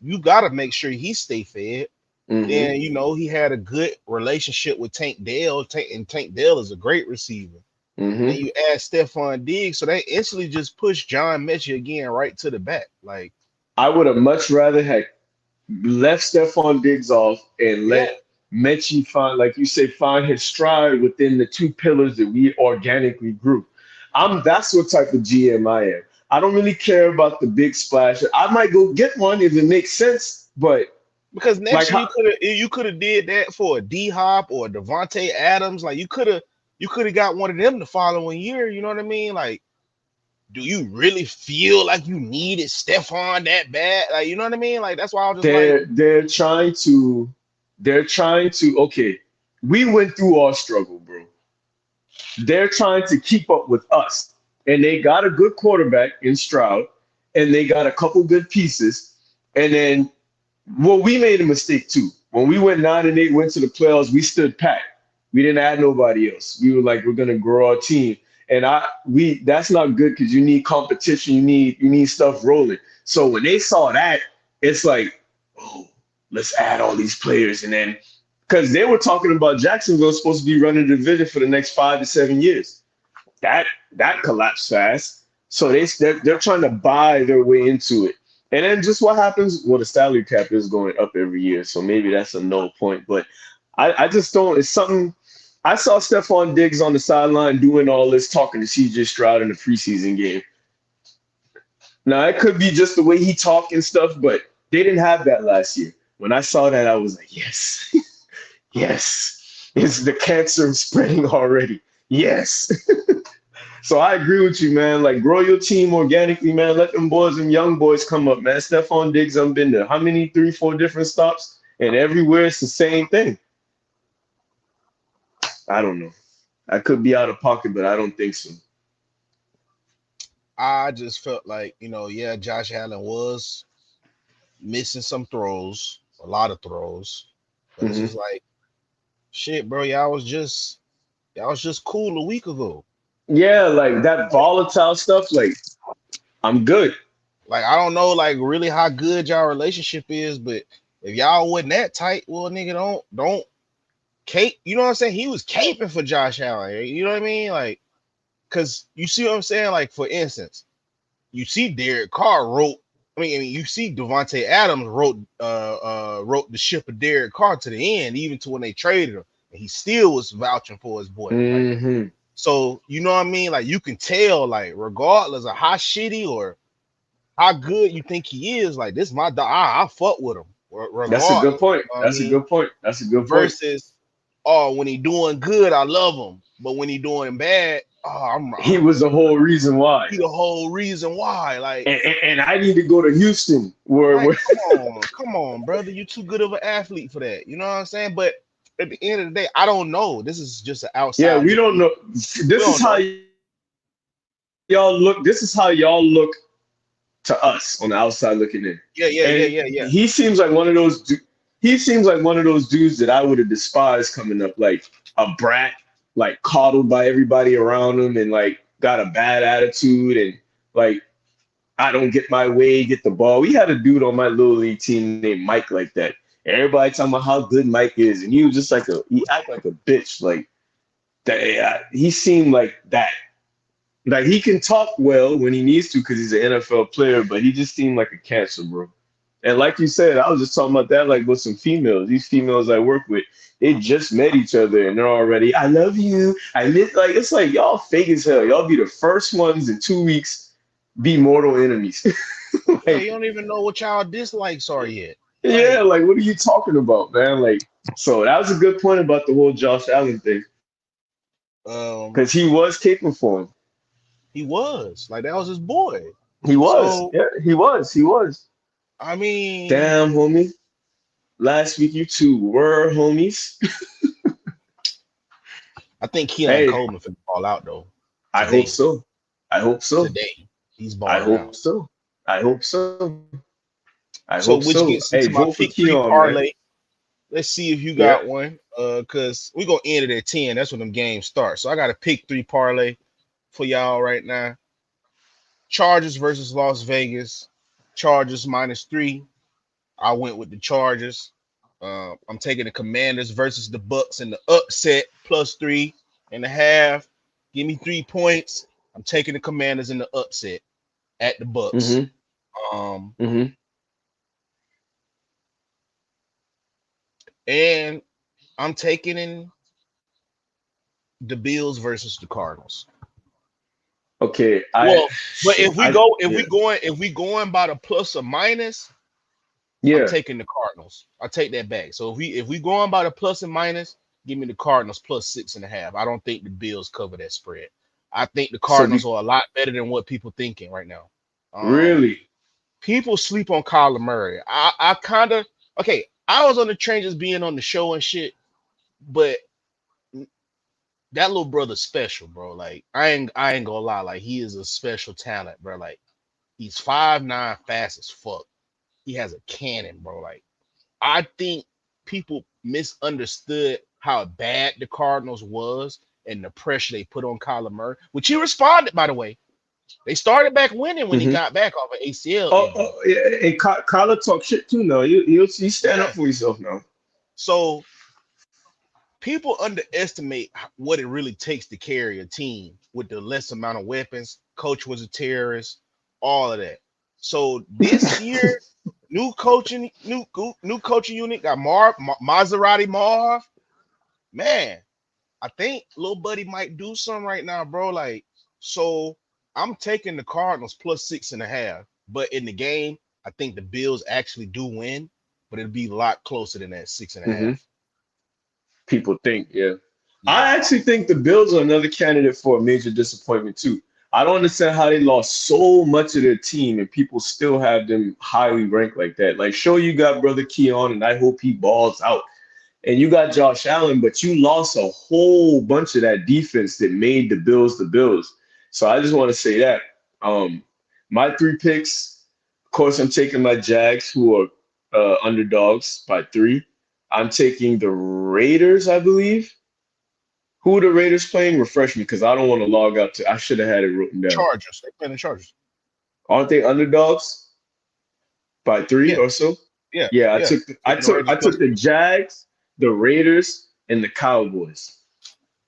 You gotta make sure he stay fed. Hmm. Then he had a good relationship with Tank Dell. Tank Dell is a great receiver. And then Hmm. you add Stephon Diggs, so they instantly just push John Mechie again right to the back. Like, I would have much rather had left Stephon Diggs off and yeah, let Mechie find, like you say, find his stride within the two pillars that we organically grew. That's what type of GM I am. I don't really care about the big splash. I might go get one if it makes sense, but because next like year how you could have did that for a D Hop or a Devontae Adams. Like you could have got one of them the following year. You know what I mean? Like, do you really feel like you needed Stephon that bad? Like, you know what I mean? Like, that's why I was just like, they're trying to okay, we went through our struggle, bro. They're trying to keep up with us. And they got a good quarterback in Stroud, and they got a couple good pieces. And then, well, we made a mistake too. When we went 9-8, went to the playoffs, we stood pat. We didn't add nobody else. We were like, we're gonna grow our team. And that's not good because you need competition, you need stuff rolling. So when they saw that, it's like, oh, let's add all these players. And then because they were talking about Jacksonville supposed to be running the division for the next 5 to 7 years. That that collapsed fast. So they're trying to buy their way into it. And then just what happens? Well, the salary cap is going up every year, so maybe that's a no point. But I just don't. It's something. I saw Stephon Diggs on the sideline doing all this talking to CJ Stroud in the preseason game. Now it could be just the way he talked and stuff, but they didn't have that last year. When I saw that, I was like, yes, yes, is the cancer spreading already? Yes. So I agree with you, man. Like grow your team organically, man. Let them boys and young boys come up, man. Stephon Diggs, I've been to how many, 3, 4 different stops, and everywhere it's the same thing. I don't know. I could be out of pocket, but I don't think so. I just felt like, yeah, Josh Allen was missing some throws, a lot of throws, but it's Hmm. just like, shit, bro, y'all was just cool a week ago. Yeah, like that volatile stuff. Like I'm good. Like, I don't know, like, really how good y'all relationship is, but if y'all wasn't that tight, well, nigga, don't cape. You know what I'm saying? He was caping for Josh Allen. You know what I mean? Like, cause you see what I'm saying? Like, for instance, you see Derek Carr wrote. I mean, you see Devontae Adams wrote the ship of Derek Carr to the end, even to when they traded him, and he still was vouching for his boy. Like, Hmm. so you know what I mean? Like, you can tell, like, regardless of how shitty or how good you think he is, like, this my dog. I fuck with him That's a good regardless. point. You know what I That's a mean? good point. That's a good point. Versus, oh, when he doing good, I love him, but when he doing bad, oh, He was the whole reason why. he the whole reason why. Like, And I need to go to Houston, where come on, brother. You're too good of an athlete for that. You know what I'm saying? But at the end of the day, I don't know. This is just an yeah, outside we don't looking. know. We This is don't how know. y'all look. This is how y'all look to us on the outside looking in. And Yeah, yeah, he yeah, seems yeah, like yeah. he seems like one of those dudes that I would have despised coming up, like a brat, like coddled by everybody around him, and like got a bad attitude, and like I don't get my way, get the ball. We had a dude on my little league team named Mike like that, Everybody talking about how good Mike is, and he was just like he act like a bitch. Like that, he seemed like that. Like he can talk well when he needs to because he's an NFL player, but he just seemed like a cancer, bro. And like you said, I was just talking about that like with some females. These females I work with, they just met each other and they're already, I love you. I miss like it's like y'all fake as hell. Y'all be the first ones in 2 weeks be mortal enemies. Yeah, Like, you don't even know what y'all dislikes are yet. yeah, Like, like what are you talking about, man? Like, so that was a good point about the whole Josh Allen thing. um, Because he was capable for him. he was like that was his boy. He was. So Yeah, he was. He was. I mean, Damn, homie. Last week you two were homies. I think Keon Hey, Coleman finna fall out though I hope today. so. I hope so. Today he's I balling hope out. so. I hope so. I hope So so. which Hey, gets vote into for my pick three Keon, man. parlay. Let's see if you Yeah. got one. Cause we gonna end it at 10. That's when them games start. So I got a pick three parlay for y'all right now. Chargers versus Las Vegas. Chargers -3. I went with the Chargers. I'm taking the Commanders versus the Bucks in the upset +3.5. Give me 3 points. I'm taking the Commanders in the upset at the Bucks. Mm-hmm. Um, Mm-hmm. and I'm taking in the Bills versus the Cardinals. Okay. Well, but Shit. I yeah. if we going by the plus or minus, I'm Yeah. taking the Cardinals. I take that back. So if we going by the plus and minus, give me the Cardinals +6.5. I don't think the Bills cover that spread. I think the So Cardinals are a lot better than what people thinking right now. Um, really. People sleep on Kyler Murray. I kind of okay. I was on the train just being on the show and shit, but that little brother's special, bro. Like I ain't gonna lie, like he is a special talent, bro. Like he's 5'9", fast as fuck. He has a cannon, bro. Like I think people misunderstood how bad the Cardinals was and the pressure they put on Kyler Murray, which he responded, by the way. They started back winning when he Mm-hmm. got back off an ACL Oh, injury. oh yeah. And Kyler talk shit too now. You stand up Yeah. for yourself now. So people underestimate what it really takes to carry a team with the less amount of weapons. Coach was a terrorist, all of that. So this year, new coaching unit got Maserati Marv. Man, I think little buddy might do something right now, bro. Like, so I'm taking the Cardinals +6.5. But in the game, I think the Bills actually do win, but it'll be a lot closer than that six and a Mm-hmm. half. People think, yeah. Yeah. I actually think the Bills are another candidate for a major disappointment too. I don't understand how they lost so much of their team and people still have them highly ranked like that. Like, sure, you got brother Keon, and I hope he balls out. And you got Josh Allen, but you lost a whole bunch of that defense that made the Bills the Bills. So I just want to say that. My three picks, of course, I'm taking my Jags, who are underdogs by 3. I'm taking the Raiders, I believe. Who are the Raiders playing? Refresh me, because I don't want to log out to. I should have had it written down. Chargers. They playing the Chargers. Aren't they underdogs by 3 Yeah, or so? yeah, Yeah, yeah. Taking the I Raiders took the +3. Jags, the Raiders, and the Cowboys.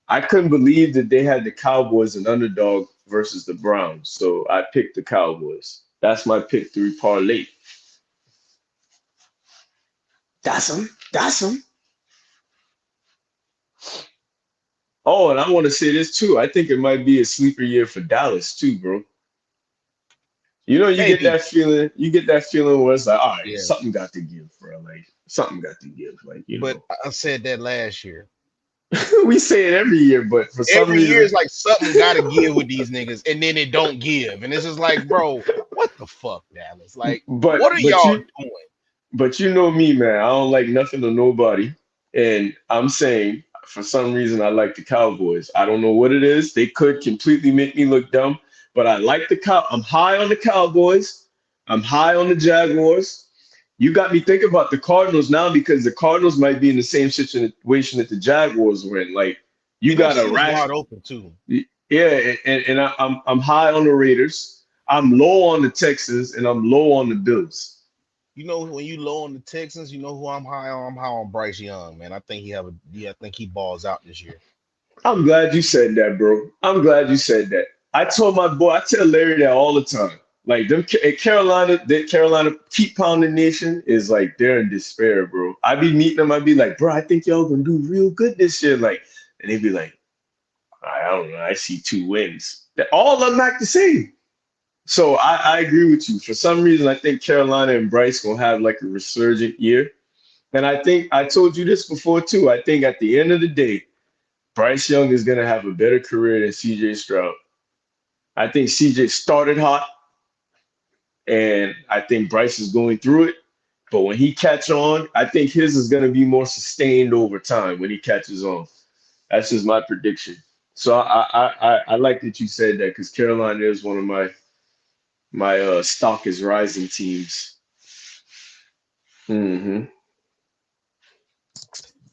I couldn't believe that they had the Cowboys an underdog versus the Browns, so I picked the Cowboys. That's my pick three parlay. That's them. That's them. Oh, and I want to say this too. I think it might be a sleeper year for Dallas too, bro. You know, you get Maybe. that feeling. You get that feeling where it's like, all right, Yeah. something got to give, bro. Like something got to give. Like But I said that last year. we say it every year, but for some Every year reason, is like something gotta give with these niggas, and then it don't give. And it's just like, bro, what the fuck, Dallas? Like, but what are but y'all you doing? but you know me, man. I don't like nothing or nobody, and I'm saying for some reason I like the Cowboys. I don't know what it is. They could completely make me look dumb, but I like the cow. I'm high on the Cowboys. I'm high on the Jaguars. You got me thinking about the Cardinals now because the Cardinals might be in the same situation that the Jaguars were in. Like you got a NFC is rash. wide open too. Yeah, and I'm high on the Raiders. I'm low on the Texans, and I'm low on the Bills. You know, when you low on the Texans, you know who I'm high on. I'm high on Bryce Young, man. I think he have a yeah. I think he balls out this year. I'm glad you said that, bro. I'm glad you said that. I told my boy, I tell Larry that all the time. Like them Carolina, that Carolina keep pounding nation is like they're in despair, bro. I be meeting them, I be like, bro, I think y'all gonna do real good this year. Like, and they be like, I don't know, I see 2 wins. All of them act the same. So I agree with you. For some reason, I think Carolina and Bryce gonna have like a resurgent year. And I think I told you this before too. I think at the end of the day, Bryce Young is going to have a better career than CJ Stroud. I think CJ started hot, and I think Bryce is going through it. But when he catch on, I think his is going to be more sustained over time when he catches on. That's just my prediction. So I like that you said that because Carolina is one of my stock is rising teams. Hmm.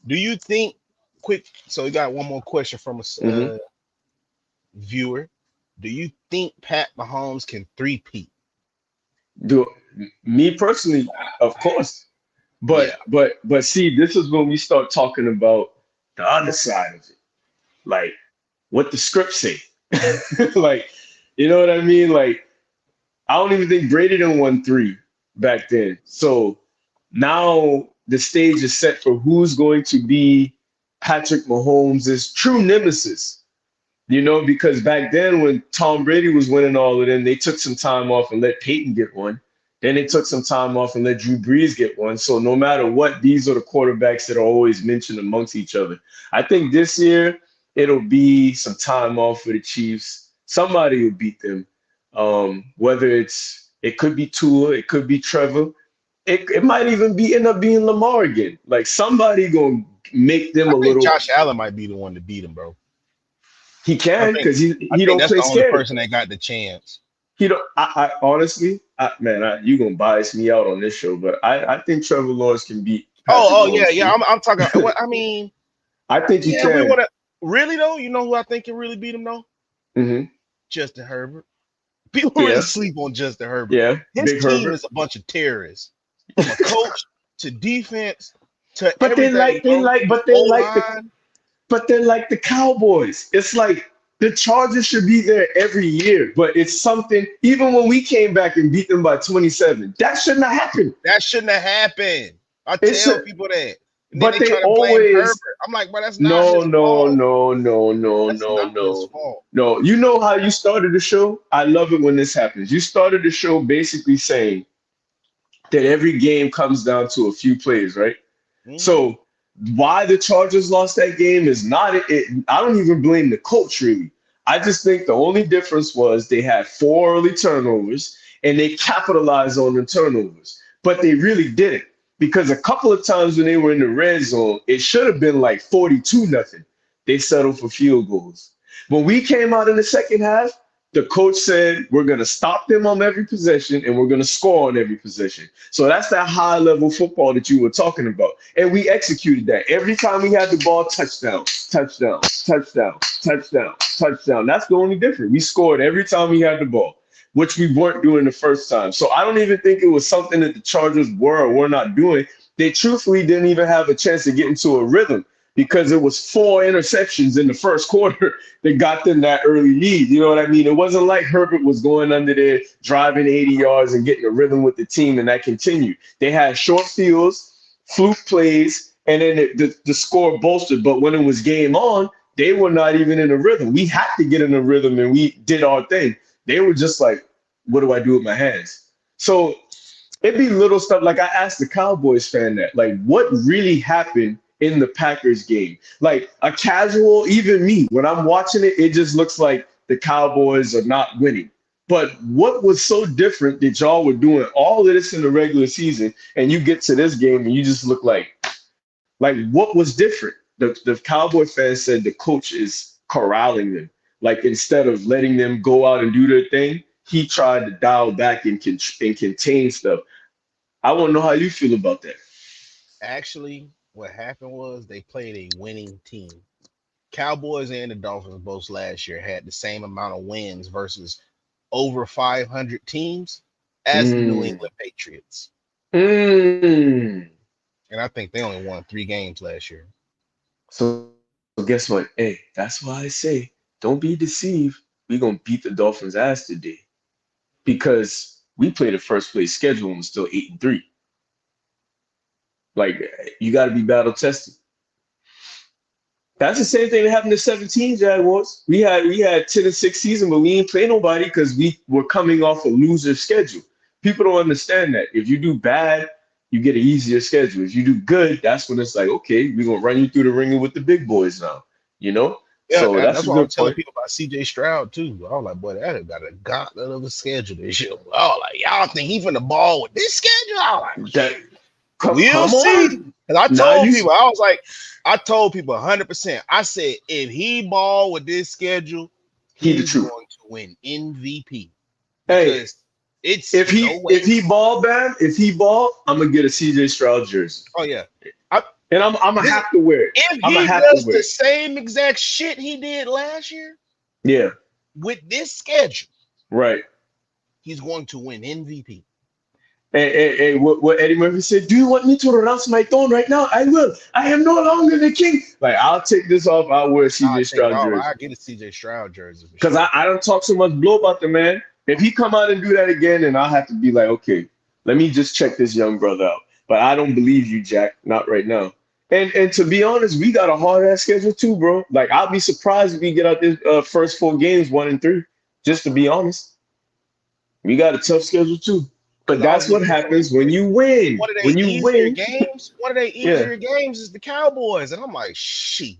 Do you think? Quick. So we got one more question from a Hmm. viewer. Do you think Pat Mahomes can three-peat? Do me personally, of course. Yeah. But see, this is when we start talking about the other side of it, like what the script say. Like, you know what I mean? Like, I don't even think Brady done won 3 back then. So now the stage is set for who's going to be Patrick Mahomes' true nemesis. Because back then when Tom Brady was winning all of them, they took some time off and let Peyton get one. Then they took some time off and let Drew Brees get one. So no matter what, these are the quarterbacks that are always mentioned amongst each other. I think this year it'll be some time off for the Chiefs. Somebody will beat them. Whether it could be Tua, it could be Trevor. It might even be end up being Lamar again. Like somebody gonna make them I a think little. Josh Allen might be the one to beat him, bro. He I can think because he I he think don't that's play the only scared. person that got the chance. He don't. I honestly, man, you gonna bias me out on this show, but I think Trevor Lawrence can beat Patrick Oh, yeah, Mahomes yeah. too. I'm talking. What I mean, I think he yeah, we can. want to really though. You know who I think can really beat him though? Hmm. Justin Herbert. People really Yeah, sleep on Justin Herbert. yeah, His Big team Herbert. is a bunch of terrorists, from a coach to defense to But they everything, like they bro. like His but they O like the line. but they're like the Cowboys. It's like the Chargers should be there every year, but it's something. Even when we came back and beat them by 27, that shouldn't have happened. That shouldn't have happened. I It tell should, people that, and then but they they try to blame Herbert. always. I'm like, bro, that's not No, his no, fault. no, no, no, That's no, not his no. fault. No, you know how you started the show? I love it when this happens. You started the show basically saying that every game comes down to a few plays, right? Hmm. So why the Chargers lost that game is not it. I don't even blame the coach really. I just think the only difference was they had 4 early turnovers and they capitalized on the turnovers, but they really didn't because a couple of times when they were in the red zone, it should have been like 42-0. They settled for field goals. When we came out in the second half, the coach said we're going to stop them on every possession and we're going to score on every possession. So that's that high level football that you were talking about. And we executed that. Every time we had the ball, touchdown, touchdown, touchdown, touchdown, touchdown. That's the only difference. We scored every time we had the ball, which we weren't doing the first time. So I don't even think it was something that the Chargers were or were not doing. They truthfully didn't even have a chance to get into a rhythm because it was 4 interceptions in the first quarter that got them that early lead. You know what I mean? It wasn't like Herbert was going under there, driving 80 yards and getting a rhythm with the team, and that continued. They had short fields, fluke plays, and then the score bolstered. But when it was game on, they were not even in a rhythm. We had to get in a rhythm, and we did our thing. They were just like, what do I do with my hands? So it'd be little stuff like I asked the Cowboys fan that, like, what really happened in the Packers game? Like a casual, even me, when I'm watching it, it just looks like the Cowboys are not winning. But what was so different that y'all were doing all of this in the regular season, and you get to this game and you just look like what was different? The Cowboy fans said the coach is corralling them. Like instead of letting them go out and do their thing, he tried to dial back and contain stuff. I want to know how you feel about that. Actually, what happened was they played a winning team. Cowboys and the Dolphins both last year had the same amount of wins versus over 500 teams as the New Mm, England Patriots. Mm. And I think they only won 3 games last year. So guess what? Hey, that's why I say don't be deceived. We're gonna beat the Dolphins' ass today because we played a first place schedule and we're still 8-3. Like you got to be battle tested. That's the same thing that happened to 17 Jaguars. We had 10-6 season, but we ain't play nobody because we were coming off a loser schedule. People don't understand that. If you do bad, you get an easier schedule. If you do good, that's when it's like, okay, we're gonna run you through the ringer with the big boys now. You know? Yeah, So that's that's a what I was good telling point. people about CJ Stroud too. I was like, boy, that got a gauntlet of a schedule this year. I was like, y'all think he finna ball with this schedule? I was like, That we'll come see. on. And I Now told you people, I was like, I told people 100%. I said, if he ball with this schedule, he the he's truth. going to win MVP Hey, because it's if no he if way. he ball bam, if he ball, I'm gonna get a CJ Stroud jersey. Oh yeah, I, And I'm gonna this, have to wear it. if I'm gonna he have to does wear the it. same exact shit he did last year Yeah, with this schedule, right. he's going to win MVP. And what Eddie Murphy said, do you want me to renounce my throne right now? I will. I am no longer the king. Like, I'll take this off. I'll wear a I'll CJ take it Stroud off. jersey. I get a CJ Stroud jersey for Because sure. I don't talk so much blow about the man. If he come out and do that again, then I'll have to be like, okay, let me just check this young brother out. But I don't believe you, Jack. Not right now. And to be honest, we got a hard ass schedule too, bro. Like, I'll be surprised if we get out this first 4 games 1-3. Just to be honest, we got a tough schedule too. Because But I was that's what looking for happens when you win. one of their When you easier win, games. One of their yeah, easier games is the Cowboys, and I'm like, shit.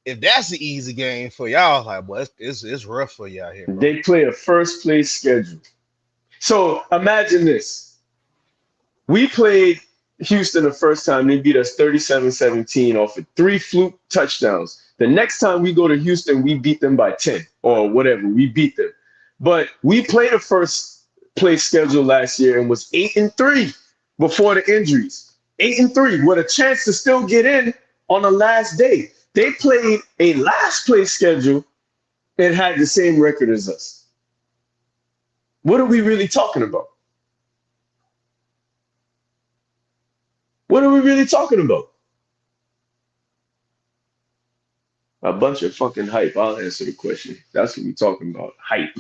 If that's the easy game for y'all, like, boy, it's rough for y'all here, bro. they play a first place schedule. So imagine this. We played Houston the first time. They beat us 37-17 off of 3 fluke touchdowns. The next time we go to Houston, we beat them by 10 or whatever. We beat them. But we played a first place schedule last year and was 8-3 before the injuries. 8-3 with a chance to still get in on the last day. They played a last place schedule and had the same record as us. What are we really talking about? What are we really talking about? A bunch of fucking hype. I'll answer the question. That's what we talking about. Hype.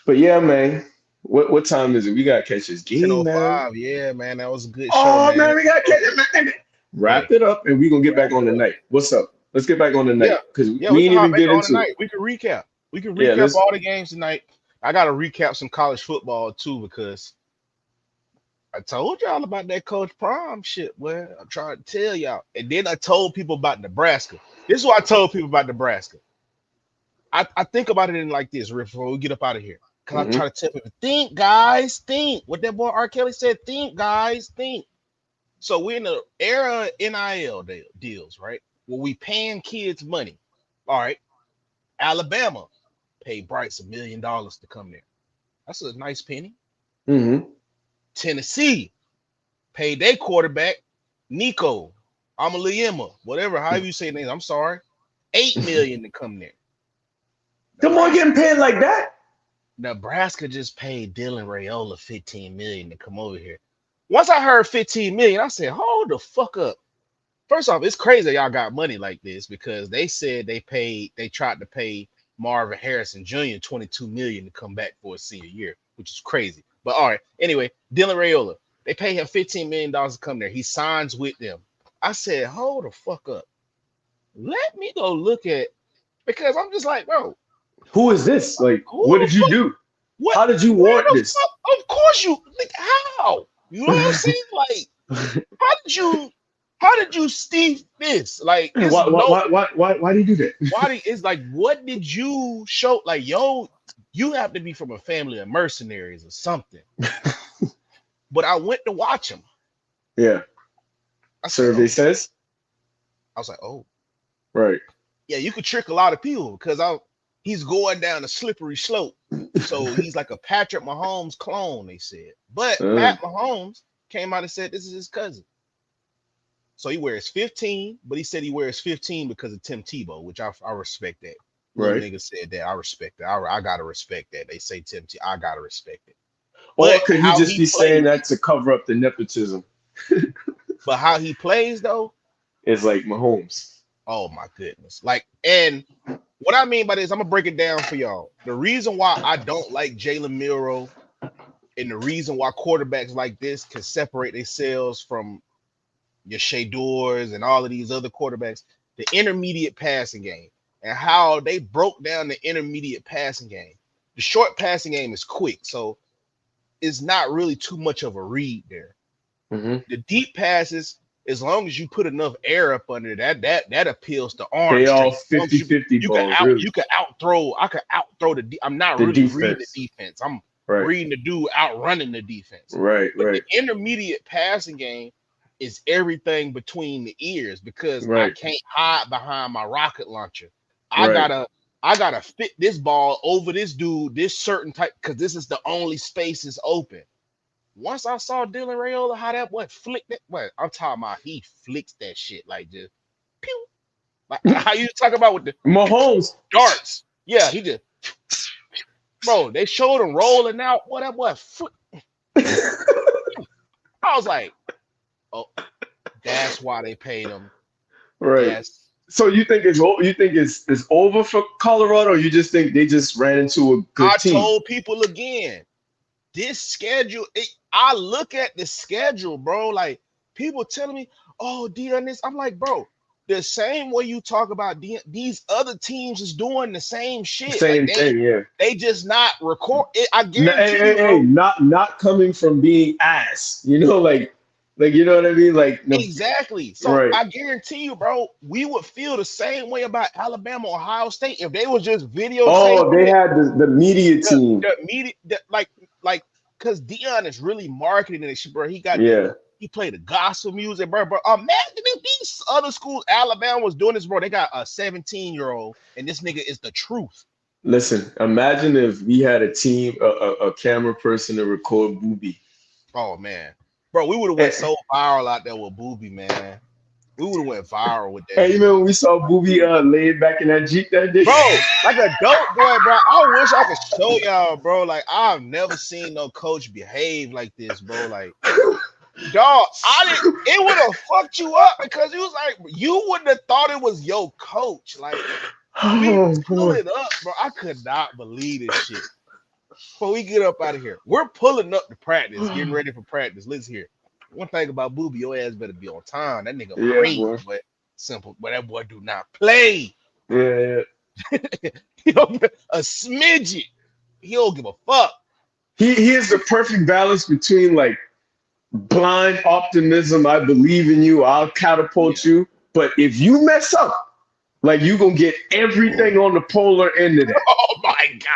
But yeah, man. What time is it? We gotta catch this game, man. 10:05. Yeah, man, that was a good show, Oh man. man, we gotta catch it, man. Hey, Wrap it up and we gonna get back wrap on it the up. night. What's up? Let's get back on the Yeah, night. Because yeah, we we can ain't hop even back get on into it. tonight. We can recap. We can Yeah, recap let's all the games tonight. I got to recap some college football too because I told y'all about that Coach Prime shit. Well, I'm trying to tell y'all, and then I told people about Nebraska. This is what I told people about Nebraska. I think about it in like this, Rick, before we get up out of here. Because I try hmm to tell people, think, guys, think. What that boy R. Kelly said, think, guys, think. So we're in the era of NIL deals, right? Where we paying kids money. All right. Alabama paid Bryce $1 million to come there. That's a nice penny. hmm Tennessee paid their quarterback, Nico, Amaliyama, whatever, however you say names. I'm sorry. 8 million to come there. Them boy Nebraska getting paid like that? Nebraska just paid Dylan Rayola 15 million to come over here. Once I heard 15 million, I said, hold the fuck up. First off, it's crazy y'all got money like this because they said they tried to pay Marvin Harrison Jr. 22 million to come back for a senior year, which is crazy. But all right, anyway, Dylan Rayola, they pay him $15 million to come there. He signs with them. I said, hold the fuck up. Let me go look at because I'm just like, bro, Who is this? Like, who what the did you fuck? do? What? How did you Where want the this? fuck? Of course you. Like how? You know what I'm saying? Like how did you? How did you Steve this? Like it's no. Why do you do that? It's like what did you show? Like yo, you have to be from a family of mercenaries or something. But I went to watch him. Yeah. I said, Survey oh. says. I was like, oh. Right. Yeah, you could trick a lot of people because he's going down a slippery slope. So he's like a Patrick Mahomes clone, they said. But Uh, Pat Mahomes came out and said this is his cousin. So he wears 15, but he said he wears 15 because of Tim Tebow, which I respect that. Little right. nigga said that. I respect that. I gotta respect that. They say Tim Tebow. I gotta respect it. Or But could he how just he be saying plays, that to cover up the nepotism? but how he plays though, It's like Mahomes. oh my goodness. Like, and what I mean by this, I'm gonna break it down for y'all. The reason why I don't like Jalen Milrow and the reason why quarterbacks like this can separate themselves from your Shadors and all of these other quarterbacks, the intermediate passing game and how they broke down the intermediate passing game. The short passing game is quick, so it's not really too much of a read there. Hmm. The deep passes, as long as you put enough air up under that appeals to arm They all strength. As long as 50-50 you can balls, really. out throw. I can out throw I'm not The really reading defense. the defense. I'm Right. reading the dude outrunning the defense. Right. But the Right. intermediate passing game is everything between the ears because I Right. can't hide behind my rocket launcher. I Right. gotta fit this ball over this dude, this certain type, because this is the only space is open. Once I saw Dylan Rayola, how that boy flicked it, what I'm talking about, he flicks that shit like just pew. Like how you talk about with the Mahomes. darts. Yeah, he just, bro, they showed him rolling out. What that boy foot. I was like, oh, that's why they paid him. Right. That's So you think it's over for Colorado, or you just think they just ran into a I good team? told people again, this schedule, I look at the schedule, bro. Like people telling me, oh, Dion, this. I'm like, bro, the same way you talk about these other teams is doing the same shit. Like Same thing, yeah. they just not record it. I Hey, guarantee hey, you, hey, bro. not coming from being ass, like you know what I mean, like no, Exactly. So right. I guarantee you, bro, we would feel the same way about Alabama, Ohio State if they was just Oh, videotaping they it. had the media team, The media, like, because Dion is really marketing this shit, bro. yeah. He played the gospel music, bro. Imagine if these other schools, Alabama was doing this, bro. They got a 17-year-old, and this nigga is the truth. Listen, imagine if we had a team, a camera person to record Booby. Oh man, bro, we would have went Hey, so viral out there with Booby, man. We would have went viral with that hey, you dude. remember when we saw Booby laid back in that Jeep that day? Bro, like a dope boy, bro. I wish I could show y'all, bro. Like I've never seen no coach behave like this, bro. Like, dog, I didn't. It would have fucked you up because it was like you wouldn't have thought it was your coach. Like we Oh pull boy. it up, bro. I could not believe this shit. Before we get up out of here, we're pulling up to practice, getting ready for practice. Listen here. One thing about Booby, your ass better be on time. That nigga Yeah, Marine, boy. but simple. But that boy do not play. Yeah, yeah. He don't, a smidget. He don't give a fuck. He is the perfect balance between like blind optimism. I believe in you. I'll Yeah. catapult you. But if you mess up, like you gonna get everything on the polar end of that. Oh my god.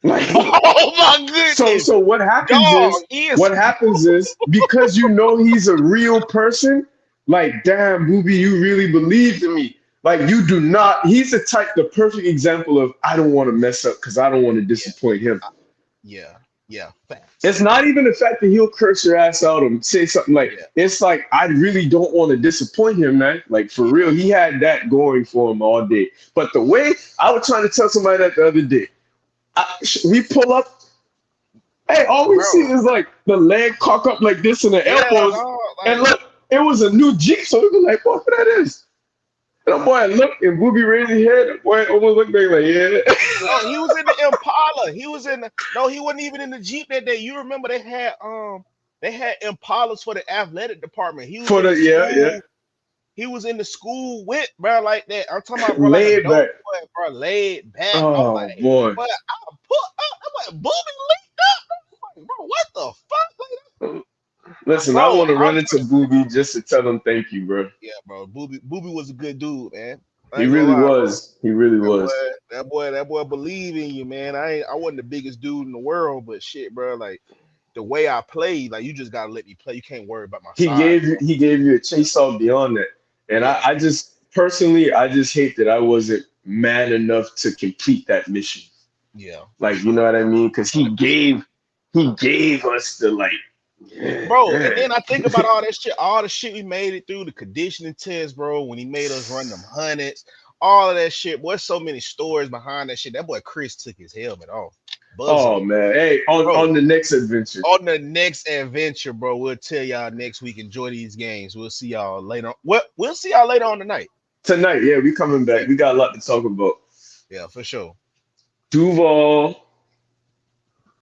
Like Oh my so goodness. so what happens Dog, is he is. what happens is because you know he's a real person, like damn Booby, you really believed in me. Like you do not, he's the perfect example of I don't want to mess up because I don't want to Yeah. disappoint him. Yeah. Yeah. It's Facts. not even the fact that he'll curse your ass out and say something like, Yeah. it's like, I really don't want to disappoint him, man. Like, for Yeah. real, he had that going for him all day. But the way I was trying to tell somebody that the other day, we pull up, hey, all we see Bro. is like the leg cock up like this in the Yeah, elbows. dog. And Like, look, it was a new Jeep. So we were like, what that is? And the boy looked and Booby raised his head. The boy almost looked back like, yeah. no, he was in the Impala. He was in the no, he wasn't even in the Jeep that day. You remember they had Impalas for the athletic department. He was For in the, the yeah, yeah. school. He was in the school with bro like that. I'm talking about bro like a Laid dope back. boy, bro, laid back. I'm Oh, like, boy. but I put up, I'm like, Booby linked up. I'm like, bro, what the fuck? Like, Listen, I bro, want to I'm run into trying to Booby just to tell him thank you, bro. yeah, bro. Booby was a good dude, man. I He ain't gonna really lie, bro. was. He really That was. boy, that boy believe in you, man. I wasn't the biggest dude in the world, but shit, bro, like the way I play, like you just gotta let me play. You can't worry about my He size, gave you bro. he gave you a chase off beyond that. And Yeah, I just personally I just hate that I wasn't man enough to complete that mission. yeah, for Like you sure, know what I mean? Because he gave us the like bro. And yeah. then I think about all that shit, all the shit we made it through the conditioning test, bro. When he made us run them hundreds, all of that shit. Boy, so many stories behind that shit. That boy Chris took his helmet off. Oh buzzing, man. Hey, on bro. the next adventure. On the next adventure, bro, we'll tell y'all next week. Enjoy these games. We'll see y'all later. We'll see y'all later on tonight. Tonight, yeah, we coming back. Yeah, We got a lot to talk about. yeah, for sure. Duval